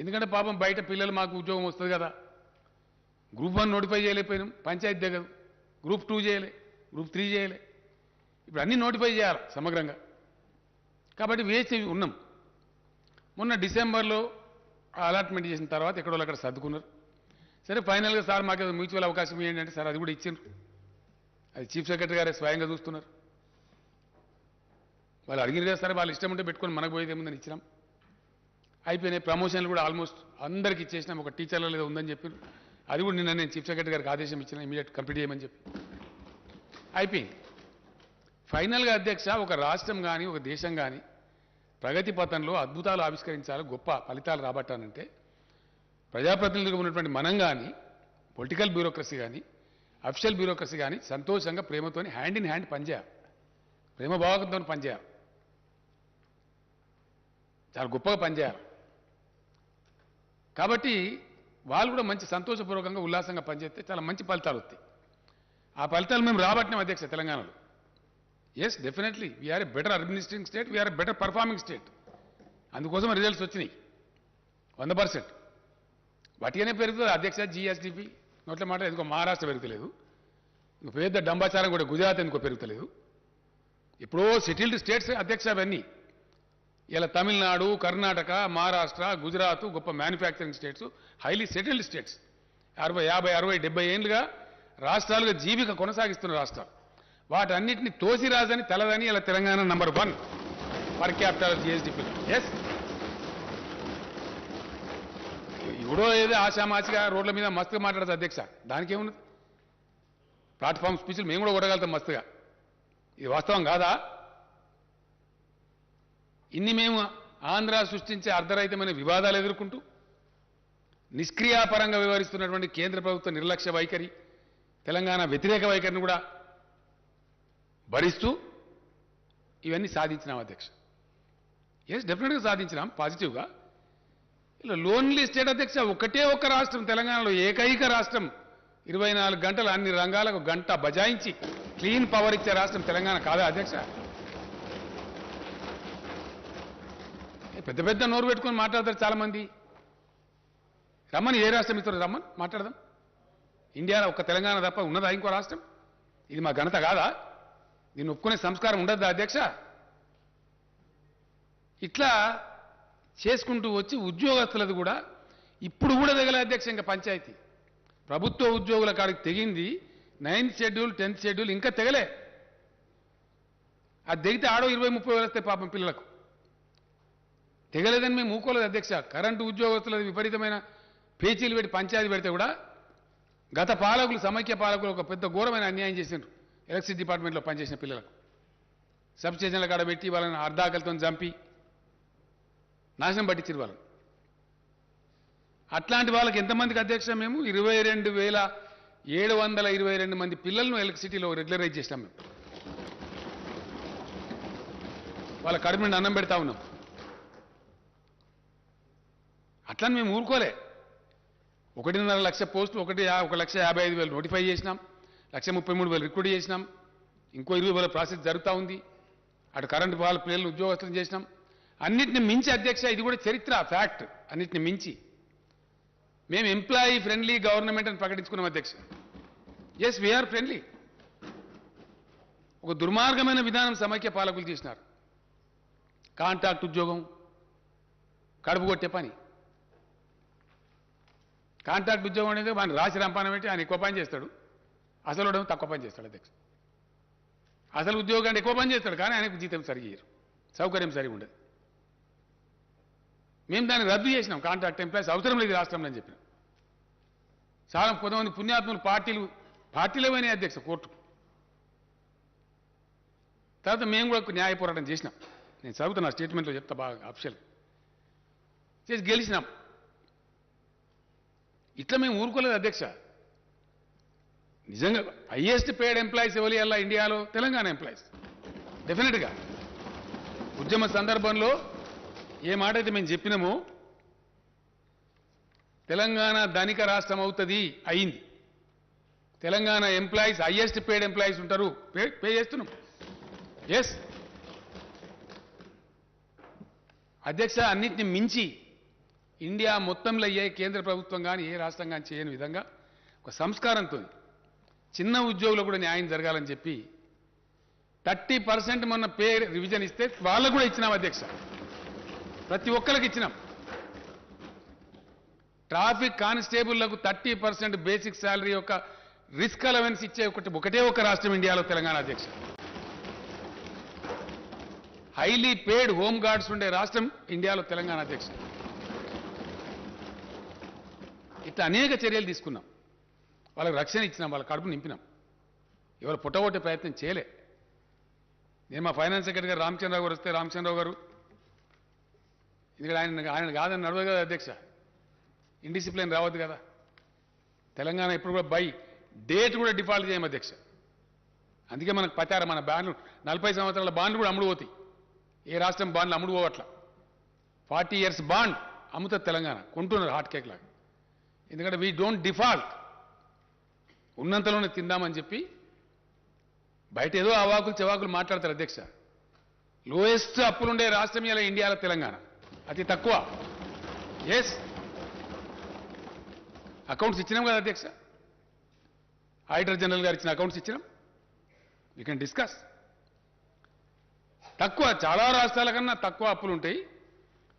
ఎందుకంటే పాపం బయట పిల్లలు మాకు ఉద్యోగం వస్తుంది కదా, గ్రూప్ 1 నోటిఫై చేయలేకపోయినాం, పంచాయతీ దగ్గర గ్రూప్ 2 చేయలే, గ్రూప్ 3 చేయలే, ఇప్పుడు అన్నీ నోటిఫై చేయాలి సమగ్రంగా. కాబట్టి వేసి ఉన్నాం. మొన్న డిసెంబర్లో అలాట్మెంట్ చేసిన తర్వాత ఎక్కడో అక్కడ సర్దుకున్నారు. సరే ఫైనల్గా సార్ మాకు మ్యూచువల్ అవకాశం ఇవ్వండి అంటే సార్ అది కూడా ఇచ్చిండ్రు. అది చీఫ్ సెక్రటరీ గారే స్వయంగా చూస్తున్నారు. వాళ్ళు అడిగిన సరే వాళ్ళు ఇష్టం ఉంటే పెట్టుకొని మనకు పోయేది ఏముందని ఇచ్చినాం. అయిపోయినాయి. ప్రమోషన్లు కూడా ఆల్మోస్ట్ అందరికి ఇచ్చేసినాం. ఒక టీచర్లో లేదా ఉందని చెప్పారు. అది కూడా నిన్న నేను చీఫ్ సెక్రటరీ గారికి ఆదేశం ఇచ్చిన ఇమీడియట్ కంప్లీట్ చేయమని చెప్పి అయిపోయింది. ఫైనల్గా అధ్యక్ష, ఒక రాష్ట్రం కానీ ఒక దేశం కానీ ప్రగతి పథంలో అద్భుతాలు ఆవిష్కరించాలి, గొప్ప ఫలితాలు రాబట్టానంటే ప్రజాప్రతినిధులుగా ఉన్నటువంటి మనం కానీ, పొలిటికల్ బ్యూరోక్రసీ కానీ, అఫిషియల్ బ్యూరోక్రసీ కానీ సంతోషంగా ప్రేమతోని హ్యాండ్ ఇన్ హ్యాండ్ పనిచేయాలి, ప్రేమ భావకంతో పనిచేయాలి, చాలా గొప్పగా పనిచేయాలి. కాబట్టి వాళ్ళు కూడా మంచి సంతోషపూర్వకంగా ఉల్లాసంగా పనిచేస్తే చాలా మంచి ఫలితాలు వస్తాయి. ఆ ఫలితాలు మేము రాబట్టినాం అధ్యక్ష తెలంగాణలో. Yes, definitely we're a better administrating state, we're a better performing state. అందుకోసం రిజల్ట్స్ వచ్చినాయి 100%. వాటిగానే పెరుగుతుంది అధ్యక్ష. జిఎస్డిపి నోట్ల మాట ఎందుకో మహారాష్ట్ర పెరుగుతలేదు, ఇంకో పెద్ద డంబాచారం కూడా గుజరాత్ ఎందుకో పెరుగుతలేదు. ఎప్పుడో సెటిల్డ్ స్టేట్స్ అధ్యక్ష అవన్నీ. ఇలా తమిళనాడు, కర్ణాటక, మహారాష్ట్ర, గుజరాత్ గొప్ప manufacturing states, highly settled states. 50, 60, 70 ఏళ్ళుగా రాష్ట్రాలుగా జీవిక కొనసాగిస్తున్న రాష్ట్రాలు. వాటన్నిటిని తోసిరాజని తెలదని ఇలా Telangana number 1 per capital GSDP. Yes, ఎవడో ఏదో ఆశామాచిగా రోడ్ల మీద మస్తుగా మాట్లాడదు అధ్యక్ష, దానికేమున్నది? ప్లాట్ఫామ్ స్పీచ్లు మేము కూడా కొట్టగలుగుతాం మస్తుగా. ఇది వాస్తవం కాదా? ఇన్ని మేము ఆంధ్ర సృష్టించే అర్ధరహితమైన వివాదాలు ఎదుర్కొంటూ నిష్క్రియాపరంగా వ్యవహరిస్తున్నటువంటి కేంద్ర ప్రభుత్వ నిర్లక్ష్య వైఖరి, తెలంగాణ వ్యతిరేక వైఖరిని కూడా భరిస్తూ ఇవన్నీ సాధించినాం అధ్యక్ష. ఎస్, డెఫినెట్గా సాధించినాం పాజిటివ్గా. ఇలా లోన్లీ స్టేట్ అధ్యక్ష, ఒకటే ఒక్క రాష్ట్రం తెలంగాణలో, ఏకైక రాష్ట్రం 24 గంటలు అన్ని రంగాలకు గంట బజాయించి క్లీన్ పవర్ ఇచ్చే రాష్ట్రం తెలంగాణ కాదా అధ్యక్ష? పెద్ద పెద్ద నోరు పెట్టుకొని మాట్లాడతారు చాలామంది. రమ్మని, ఏ రాష్ట్రం ఇస్తారో రమ్మని మాట్లాడదాం. ఇండియాలో ఒక్క తెలంగాణ తప్ప ఉన్నదా ఇంకో రాష్ట్రం? ఇది మా ఘనత కాదా? దీన్ని ఒప్పుకునే సంస్కారం ఉండద్దా అధ్యక్ష? ఇట్లా చేసుకుంటూ వచ్చి ఉద్యోగస్తులది కూడా ఇప్పుడు కూడా తెగలే అధ్యక్ష. ఇంకా పంచాయతీ ప్రభుత్వ ఉద్యోగుల కాడికి తెగింది. 9th షెడ్యూల్ 10th షెడ్యూల్ ఇంకా తెగలే. అది తెగితే ఆడో 20-30 వేలు వస్తాయి పాపం పిల్లలకు. తెగలేదని మేము ఊకోలేదు అధ్యక్ష. కరెంటు ఉద్యోగస్తులది విపరీతమైన పేచీలు పెట్టి పంచాయతీ పెడితే కూడా గత పాలకులు, సమైక్య పాలకులు ఒక పెద్ద ఘోరమైన అన్యాయం చేసిండ్రు. ఎలక్ట్రిసిటీ డిపార్ట్మెంట్లో పనిచేసిన పిల్లలకు సబ్ స్టేషన్ల కాడ పెట్టి వాళ్ళని అర్ధాకలతో చంపి నాశనం పట్టించారు వాళ్ళని. అట్లాంటి వాళ్ళకి ఎంతమందికి అధ్యక్ష మేము 22,722 మంది పిల్లలను ఎలక్ట్రిసిటీలో రెగ్యులరైజ్ చేసినాం. మేము వాళ్ళ కడుపు నుండి అన్నం పెడతా ఉన్నాం. అట్లని మేము ఊరుకోలే. 1.5 లక్ష పోస్టులు 1,55,000 నోటిఫై చేసినాం, 1,33,000 రిక్రూట్ చేసినాం, ఇంకో 20,000 ప్రాసెస్ జరుగుతూ ఉంది. అటు కరెంటు వాళ్ళ పిల్లలను ఉద్యోగస్తులు చేసినాం. అన్నిటిని మించి అధ్యక్ష, ఇది కూడా చరిత్ర, ఫ్యాక్ట్, అన్నిటిని మించి మేము ఎంప్లాయీ ఫ్రెండ్లీ గవర్నమెంట్ అని ప్రకటించుకున్నాం అధ్యక్ష. Yes, we're friendly. ఒక దుర్మార్గమైన విధానం సమైక్య పాలకులు చేసినారు. కాంట్రాక్ట్ ఉద్యోగం, కడుపు కొట్టే పని. కాంట్రాక్ట్ ఉద్యోగం అనేది ఆయన రాసి రంపాన పెట్టి ఆయన ఎక్కువ పని చేస్తాడు, అసలు తక్కువ పని చేస్తాడు అధ్యక్ష. అసలు ఉద్యోగం అంటే ఎక్కువ పని చేస్తాడు కానీ ఆయనకు జీతం సరిగ్గా, సౌకర్యం సరిగా ఉండదు. మేము దాన్ని రద్దు చేసినాం. కాంట్రాక్ట్ ఎంప్లాయీస్ అవసరం లేదు రాష్ట్రంలో అని చెప్పినాం. చాలా కొంతమంది పుణ్యాత్ములు పార్టీలో పోయినాయి అధ్యక్ష కోర్టు. తర్వాత మేము కూడా న్యాయ పోరాటం చేసినాం. నేను చదువుతున్నా స్టేట్మెంట్లో చెప్తా బాగా అఫిషియల్ చేసి గెలిచినాం. ఇట్లా మేము ఊరుకోలేదు అధ్యక్ష. నిజంగా హైయెస్ట్ పేడ్ ఎంప్లాయీస్ ఎవరి అలా ఇండియాలో తెలంగాణ ఎంప్లాయీస్. డెఫినెట్గా ఉద్యమ సందర్భంలో ఏ మాట అయితే మేము చెప్పినామో తెలంగాణ ధనిక రాష్ట్రం అవుతుంది, అయింది. Telangana employees highest paid employees ఉంటారు, పే చేస్తున్నాం. ఎస్ అధ్యక్ష, అన్నిటిని మించి ఇండియా మొత్తంలో ఏ కేంద్ర ప్రభుత్వం కానీ ఏ రాష్ట్రం కానీ చేయని విధంగా ఒక సంస్కారంతో చిన్న ఉద్యోగులకు కూడా న్యాయం జరగాలని చెప్పి 30% మొన్న పే రివిజన్ ఇస్తే వాళ్ళకు కూడా ఇచ్చినాం అధ్యక్ష. ప్రతి ఒక్కరికి ఇచ్చినాం. ట్రాఫిక్ కానిస్టేబుళ్లకు 30% బేసిక్ శాలరీ యొక్క రిస్క్ అలవెన్స్ ఇచ్చే ఒకటే ఒక రాష్ట్రం ఇండియాలో తెలంగాణ అధ్యక్ష. హైలీ పేడ్ హోమ్ గార్డ్స్ ఉండే రాష్ట్రం ఇండియాలో తెలంగాణ అధ్యక్ష. ఇట్లా అనేక చర్యలు తీసుకున్నాం. వాళ్ళకి రక్షణ ఇచ్చినాం, వాళ్ళ కడుపు నింపినాం. ఎవరు పుట్టగొట్టే ప్రయత్నం చేయలే. నేను మా ఫైనాన్స్ సెక్రటరీ గారు రామచంద్రరావు గారు వస్తే రామచంద్రరావు గారు ఎందుకంటే ఆయన కాదని నడవదు కదా అధ్యక్ష. ఇండిసిప్లిన్ రావద్దు కదా. తెలంగాణ ఇప్పుడు కూడా బై డేట్ కూడా డిఫాల్ట్ చేయం అధ్యక్ష. అందుకే మనకు పచారం మన బాండ్లు 40 సంవత్సరాల బాండ్లు కూడా అమ్ముడు పోతాయి. ఏ రాష్ట్రం బాండ్లు అమ్ముడు పోవట్ల. 40 years బాండ్ అమ్ముతుంది తెలంగాణ. కొంటున్నారు హాట్ కేక్ లాగా. ఎందుకంటే వీ డోంట్ డిఫాల్ట్. ఉన్నంతలోనే తిందామని చెప్పి బయట ఏదో అవాకులు చెవాకులు మాట్లాడతారు అధ్యక్ష. లోయెస్ట్ అప్పులుండే రాష్ట్రం ఇలా ఇండియాలో తెలంగాణ. అతి తక్కువ. ఎస్, అకౌంట్స్ ఇచ్చినాం కదా అధ్యక్ష. ఆడిటర్ జనరల్ గారు ఇచ్చిన అకౌంట్స్ ఇచ్చినాం. You can discuss. తక్కువ, చాలా రాష్ట్రాల కన్నా తక్కువ అప్పులు ఉంటాయి.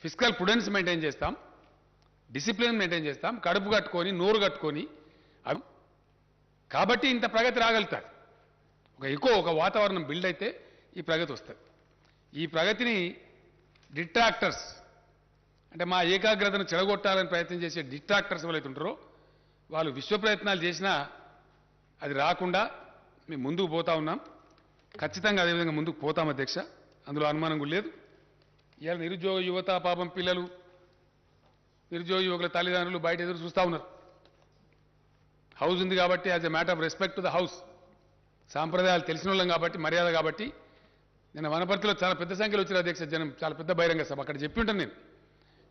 ఫిజికల్ ప్రుడెన్స్ మెయింటైన్ చేస్తాం, డిసిప్లిన్ మెయింటైన్ చేస్తాం, కడుపు కట్టుకొని నోరు కట్టుకొని. అవి కాబట్టి ఇంత ప్రగతి రాగలుగుతారు. ఒక వాతావరణం బిల్డ్ అయితే ఈ ప్రగతి వస్తుంది. ఈ ప్రగతిని డిట్రాక్టర్స్ అంటే మా ఏకాగ్రతను చెడగొట్టాలని ప్రయత్నం చేసే డిట్రాక్టర్స్ ఎవరైతే ఉంటారో వాళ్ళు విశ్వ ప్రయత్నాలు చేసినా అది రాకుండా మేము ముందుకు పోతా ఉన్నాం. ఖచ్చితంగా అదేవిధంగా ముందుకు పోతాం అధ్యక్ష. అందులో అనుమానం కూడా లేదు. ఇవాళ నిరుద్యోగ యువత పాపం పిల్లలు, నిరుద్యోగ యువకుల తల్లిదండ్రులు బయట ఎదురు చూస్తూ ఉన్నారు. హౌస్ ఉంది కాబట్టి as a matter of respect to the house, సాంప్రదాయాలు తెలిసిన వాళ్ళం కాబట్టి, మర్యాద కాబట్టి. నేను వనపర్తిలో చాలా పెద్ద సంఖ్యలో వచ్చిన అధ్యక్ష జనం, చాలా పెద్ద బహిరంగ సభ అక్కడ చెప్పి ఉంటాను నేను.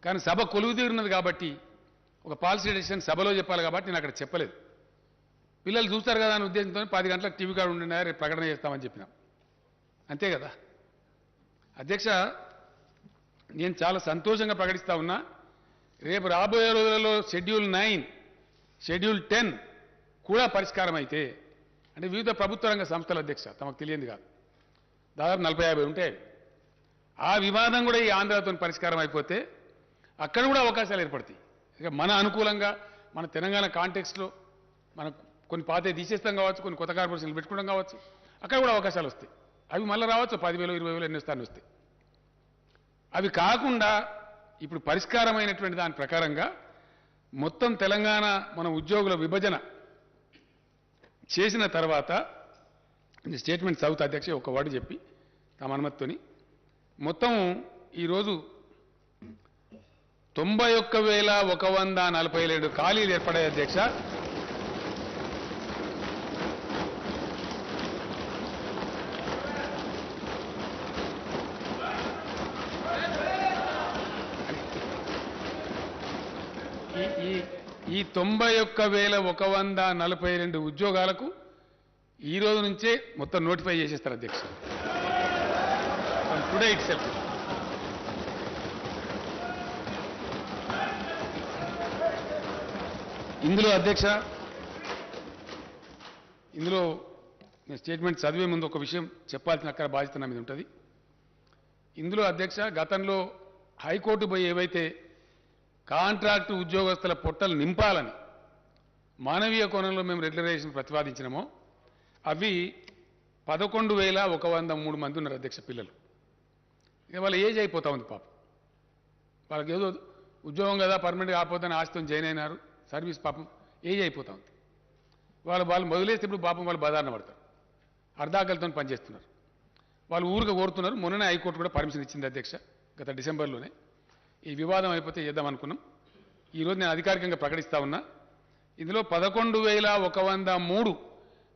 కానీ సభ కొలువు తీరున్నది కాబట్టి ఒక పాలసీ డెసిషన్ సభలో చెప్పాలి కాబట్టి నేను అక్కడ చెప్పలేదు. పిల్లలు చూస్తారు కదా అనే ఉద్దేశంతో 10 గంటలకు టీవీ కార్డు ఉండినా రేపు ప్రకటన చేస్తామని చెప్పినాం. అంతే కదా అధ్యక్ష. నేను చాలా సంతోషంగా ప్రకటిస్తా ఉన్నా, రేపు రాబోయే రోజులలో షెడ్యూల్ 9, షెడ్యూల్ 10 కూడా పరిష్కారం అయితే, అంటే వివిధ ప్రభుత్వ రంగ సంస్థల అధ్యక్ష తమకు తెలియంది కాదు, దాదాపు 40-50 ఉంటాయి. ఆ వివాదం కూడా ఈ ఆంధ్రతో పరిష్కారం అయిపోతే అక్కడ కూడా అవకాశాలు ఏర్పడతాయి. ఇక మన అనుకూలంగా మన తెలంగాణ కాంటెక్స్ట్లో మనం కొన్ని పాతే తీసేస్తాం కావచ్చు, కొన్ని కొత్త కార్పొరేషన్లు పెట్టుకోవడం కావచ్చు, అక్కడ కూడా అవకాశాలు వస్తాయి. అవి మళ్ళీ రావచ్చు, 10,000, 20,000 ఎన్ని స్థానాలు వస్తాయి. అవి కాకుండా ఇప్పుడు పరిష్కారమైనటువంటి దాని ప్రకారంగా మొత్తం తెలంగాణ మన ఉద్యోగుల విభజన చేసిన తర్వాత స్టేట్మెంట్ చదువుతా అధ్యక్ష, ఒక వర్డ్ చెప్పి తమ అనుమతితోని. మొత్తం ఈరోజు 91,147 ఖాళీలు ఏర్పడాయి అధ్యక్ష. ఈ 91,142 ఉద్యోగాలకు ఈ రోజు నుంచే మొత్తం నోటిఫై చేసేస్తారు అధ్యక్ష. Today it self. ఇందులో అధ్యక్ష, ఇందులో నేను స్టేట్మెంట్ చదివే ముందు ఒక విషయం చెప్పాల్సిన అక్కడ బాధ్యత నా మీద ఉంటుంది. ఇందులో అధ్యక్ష, గతంలో హైకోర్టు పోయి ఏవైతే కాంట్రాక్టు ఉద్యోగస్తుల పొట్టలు నింపాలని మానవీయ కోణంలో మేము రెగ్యులరైజేషన్ ప్రతిపాదించినామో అవి 11,103 మంది ఉన్నారు అధ్యక్ష పిల్లలు. ఇక వాళ్ళ ఏజ్ అయిపోతా ఉంది పాపం. వాళ్ళకి ఏదో ఉద్యోగం కదా పర్మనెంట్గా ఆపోతుందని ఆస్తితో జాయిన్ అయినారు, సర్వీస్ పాపం ఏజ్ అయిపోతా ఉంది. వాళ్ళు వదిలేస్తే ఇప్పుడు పాపం వాళ్ళు బదారణ పడతారు, అర్ధాకలతో పనిచేస్తున్నారు. వాళ్ళు ఊరుగా కోరుతున్నారు. మొన్ననే హైకోర్టు కూడా పర్మిషన్ ఇచ్చింది అధ్యక్ష, గత డిసెంబర్లోనే. ఈ వివాదం అయిపోతే చేద్దాం అనుకున్నాం. ఈరోజు నేను అధికారికంగా ప్రకటిస్తా ఉన్నా, ఇందులో 11,103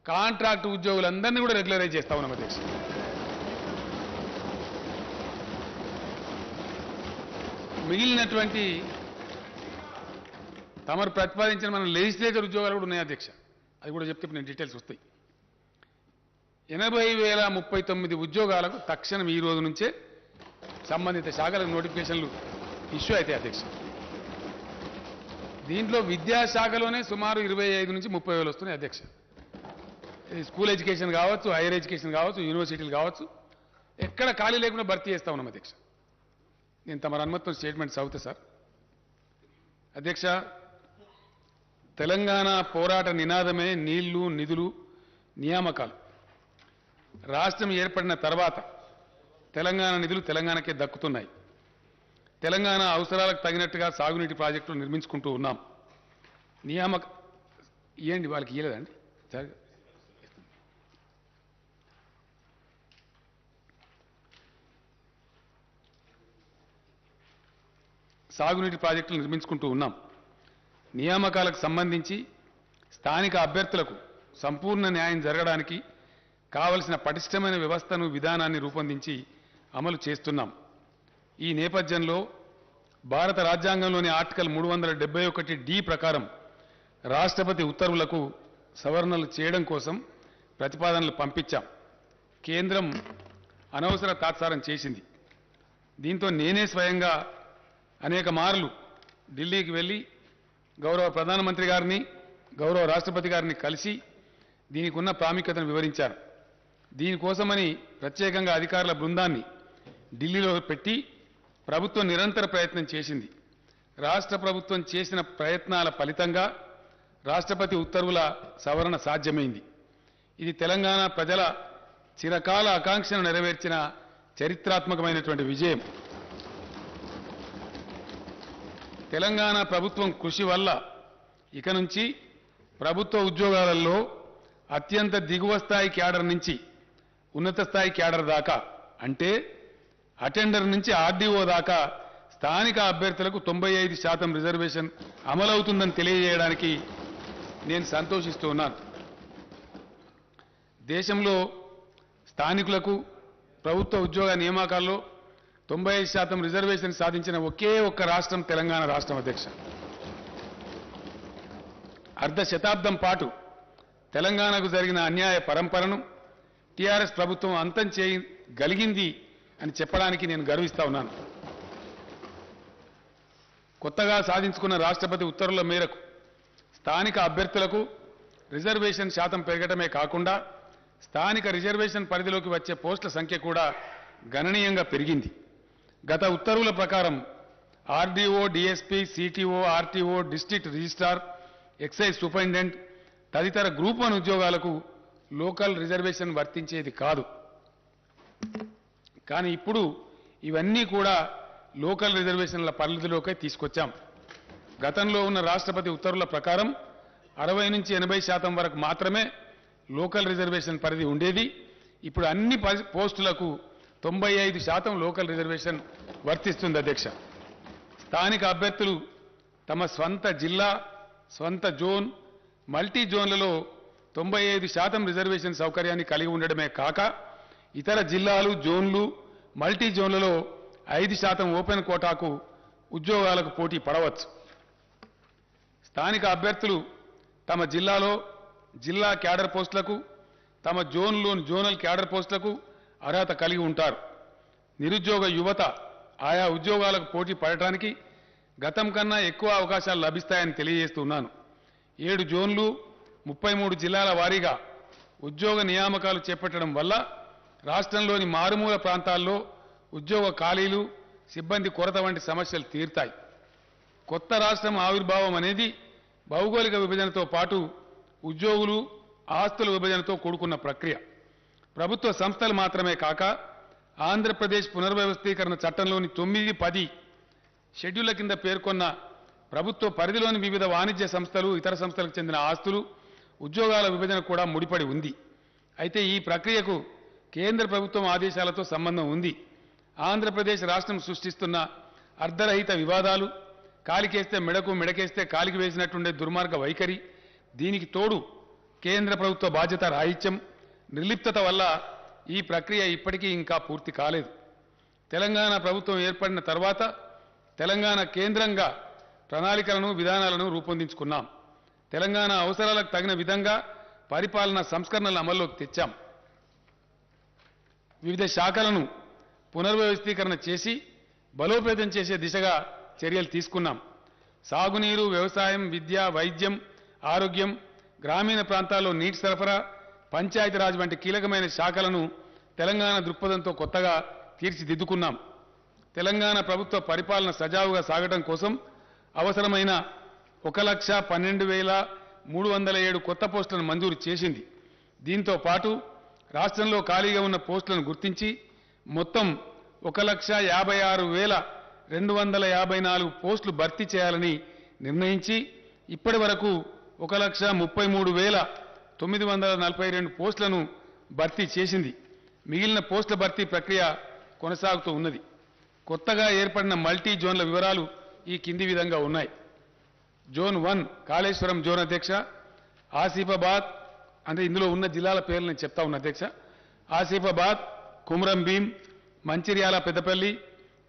కాంట్రాక్ట్ ఉద్యోగులందరినీ కూడా రెగ్యులరైజ్ చేస్తా ఉన్నాం అధ్యక్ష. మిగిలినటువంటి తమరు ప్రతిపాదించిన మన లెజిస్లేచర్ ఉద్యోగాలు కూడా ఉన్నాయి అధ్యక్ష. అది కూడా చెప్తే నేను డీటెయిల్స్ వస్తాయి. 80,039 ఉద్యోగాలకు తక్షణం ఈ రోజు నుంచే సంబంధిత శాఖలకు నోటిఫికేషన్లు ఇష్యూ అవుతాయి అధ్యక్ష. దీంట్లో విద్యాశాఖలోనే సుమారు 25 నుంచి 30 వేలు వస్తున్నాయి అధ్యక్ష. ఇది స్కూల్ ఎడ్యుకేషన్ కావచ్చు, హైయర్ ఎడ్యుకేషన్ కావచ్చు, యూనివర్సిటీలు కావచ్చు, ఎక్కడ ఖాళీ లేకుండా భర్తీ చేస్తా ఉన్నాం అధ్యక్ష. నేను తమ అనుమతితో స్టేట్మెంట్ చదువుతా సార్. అధ్యక్ష, తెలంగాణ పోరాట నినాదమే నీళ్లు, నిధులు, నియామకాలు. రాష్ట్రం ఏర్పడిన తర్వాత తెలంగాణ నిధులు తెలంగాణకే దక్కుతున్నాయి. తెలంగాణ అవసరాలకు తగినట్టుగా సాగునీటి ప్రాజెక్టులు నిర్మించుకుంటూ ఉన్నాం. నియామక ఇవ్వండి, వాళ్ళకి ఇవ్వలేదండి సరే. సాగునీటి ప్రాజెక్టులు నిర్మించుకుంటూ ఉన్నాం. నియామకాలకు సంబంధించి స్థానిక అభ్యర్థులకు సంపూర్ణ న్యాయం జరగడానికి కావలసిన పటిష్టమైన వ్యవస్థను, విధానాన్ని రూపొందించి అమలు చేస్తున్నాం. ఈ నేపథ్యంలో భారత రాజ్యాంగంలోని ఆర్టికల్ 371D ప్రకారం రాష్ట్రపతి ఉత్తర్వులకు సవరణలు చేయడం కోసం ప్రతిపాదనలు పంపించాం. కేంద్రం అనవసర తాత్సారం చేసింది. దీంతో నేనే స్వయంగా అనేక మార్లు ఢిల్లీకి వెళ్ళి గౌరవ ప్రధానమంత్రి గారిని, గౌరవ రాష్ట్రపతి గారిని కలిసి దీనికి ఉన్న ప్రాముఖ్యతను వివరించారు. దీనికోసమని ప్రత్యేకంగా అధికారుల బృందాన్ని ఢిల్లీలో పెట్టి ప్రభుత్వం నిరంతర ప్రయత్నం చేసింది. రాష్ట్ర ప్రభుత్వం చేసిన ప్రయత్నాల ఫలితంగా రాష్ట్రపతి ఉత్తర్వుల సవరణ సాధ్యమైంది. ఇది తెలంగాణ ప్రజల చిరకాల ఆకాంక్షను నెరవేర్చిన చరిత్రాత్మకమైనటువంటి విజయం. తెలంగాణ ప్రభుత్వం కృషి వల్ల ఇక నుంచి ప్రభుత్వ ఉద్యోగాలలో అత్యంత దిగువ స్థాయి క్యాడర్ నుంచి ఉన్నత స్థాయి క్యాడర్ దాకా, అంటే అటెండర్ నుంచి ఆర్డీఓ దాకా స్థానిక అభ్యర్థులకు 95% రిజర్వేషన్ అమలవుతుందని తెలియజేయడానికి నేను సంతోషిస్తూ ఉన్నాను. దేశంలో స్థానికులకు ప్రభుత్వ ఉద్యోగ నియామకాల్లో 95% రిజర్వేషన్ సాధించిన ఒకే ఒక్క రాష్ట్రం తెలంగాణ రాష్ట్రం అధ్యక్ష. అర్ధ శతాబ్దం పాటు తెలంగాణకు జరిగిన అన్యాయ పరంపరను టీఆర్ఎస్ ప్రభుత్వం అంతం చేయగలిగింది అని చెప్పడానికి నేను గర్విస్తా ఉన్నాను. కొత్తగా సాధించుకున్న రాష్ట్రపతి ఉత్తర్వుల మేరకు స్థానిక అభ్యర్థులకు రిజర్వేషన్ శాతం పెరగడమే కాకుండా స్థానిక రిజర్వేషన్ పరిధిలోకి వచ్చే పోస్టుల సంఖ్య కూడా గణనీయంగా పెరిగింది. గత ఉత్తర్వుల ప్రకారం RDO, DSP, CTO, RTO, district registrar, excise superintendent తదితర గ్రూప్ 1 ఉద్యోగాలకు లోకల్ రిజర్వేషన్ వర్తించేది కాదు. కానీ ఇప్పుడు ఇవన్నీ కూడా లోకల్ రిజర్వేషన్ల పరిధిలోకే తీసుకొచ్చాం. గతంలో ఉన్న రాష్ట్రపతి ఉత్తర్వుల ప్రకారం 60 నుంచి 80% వరకు మాత్రమే లోకల్ రిజర్వేషన్ పరిధి ఉండేది. ఇప్పుడు అన్ని పోస్టులకు 95% లోకల్ రిజర్వేషన్ వర్తిస్తుంది అధ్యక్ష. స్థానిక అభ్యర్థులు తమ స్వంత జిల్లా, స్వంత జోన్, మల్టీ జోన్లలో 95% రిజర్వేషన్ సౌకర్యాన్ని కలిగి ఉండడమే కాక ఇతర జిల్లాలు, జోన్లు, మల్టీ జోన్లలో 5% ఓపెన్ కోటాకు ఉద్యోగాలకు పోటీ పడవచ్చు. స్థానిక అభ్యర్థులు తమ జిల్లాలో జిల్లా క్యాడర్ పోస్టులకు, తమ జోన్లోని జోనల్ క్యాడర్ పోస్టులకు అర్హత కలిగి ఉంటారు. నిరుద్యోగ యువత ఆయా ఉద్యోగాలకు పోటీ పడటానికి గతం కన్నా ఎక్కువ అవకాశాలు లభిస్తాయని తెలియజేస్తున్నాను. 7 జోన్లు, 33 జిల్లాల వారీగా ఉద్యోగ నియామకాలు చేపట్టడం వల్ల రాష్ట్రంలోని మారుమూల ప్రాంతాల్లో ఉద్యోగ ఖాళీలు, సిబ్బంది కొరత వంటి సమస్యలు తీరుతాయి. కొత్త రాష్ట్రం ఆవిర్భావం అనేది భౌగోళిక విభజనతో పాటు ఉద్యోగులు, ఆస్తుల విభజనతో కూడుకున్న ప్రక్రియ. ప్రభుత్వ సంస్థలు మాత్రమే కాక ఆంధ్రప్రదేశ్ పునర్వ్యవస్థీకరణ చట్టంలోని 9, 10 షెడ్యూళ్ల కింద పేర్కొన్న ప్రభుత్వ పరిధిలోని వివిధ వాణిజ్య సంస్థలు, ఇతర సంస్థలకు చెందిన ఆస్తులు, ఉద్యోగాల విభజన కూడా ముడిపడి ఉంది. అయితే ఈ ప్రక్రియకు కేంద్ర ప్రభుత్వం ఆదేశాలతో సంబంధం ఉంది. ఆంధ్రప్రదేశ్ రాష్ట్రం సృష్టిస్తున్న అర్ధరహిత వివాదాలు, కాలికేస్తే మెడకు, మెడకేస్తే కాలికి వేసినట్టుండే దుర్మార్గ వైఖరి, దీనికి తోడు కేంద్ర ప్రభుత్వ బాధ్యత రాహిత్యం, నిర్లిప్తత వల్ల ఈ ప్రక్రియ ఇప్పటికీ ఇంకా పూర్తి కాలేదు. తెలంగాణ ప్రభుత్వం ఏర్పడిన తర్వాత తెలంగాణ కేంద్రంగా ప్రణాళికలను, విధానాలను రూపొందించుకున్నాం. తెలంగాణ అవసరాలకు తగిన విధంగా పరిపాలనా సంస్కరణలు అమల్లోకి తెచ్చాం. వివిధ శాఖలను పునర్వ్యవస్థీకరణ చేసి బలోపేతం చేసే దిశగా చర్యలు తీసుకున్నాం. సాగునీరు, వ్యవసాయం, విద్య, వైద్యం, ఆరోగ్యం, గ్రామీణ ప్రాంతాల్లో నీటి సరఫరా, పంచాయతీరాజ్ వంటి కీలకమైన శాఖలను తెలంగాణ దృక్పథంతో కొత్తగా తీర్చిదిద్దుకున్నాం. తెలంగాణ ప్రభుత్వ పరిపాలన సజావుగా సాగడం కోసం అవసరమైన 1,12,307 కొత్త పోస్టులను మంజూరు చేసింది. దీంతో పాటు రాష్ట్రంలో ఖాళీగా ఉన్న పోస్టులను గుర్తించి మొత్తం 1,56,254 పోస్టులు భర్తీ చేయాలని నిర్ణయించి ఇప్పటి వరకు 1,33,942 పోస్టులను భర్తీ చేసింది. మిగిలిన పోస్టుల భర్తీ ప్రక్రియ కొనసాగుతూ ఉన్నది. కొత్తగా ఏర్పడిన మల్టీ జోన్ల వివరాలు ఈ కింది విధంగా ఉన్నాయి. జోన్ 1 కాళేశ్వరం జోన్ అధ్యక్ష, ఆసిఫాబాద్, అంటే ఇందులో ఉన్న జిల్లాల పేర్లు నేను చెప్తా ఉన్నా అధ్యక్ష. ఆసిఫాబాద్, కుమ్రం భీం, మంచిర్యాల, పెద్దపల్లి,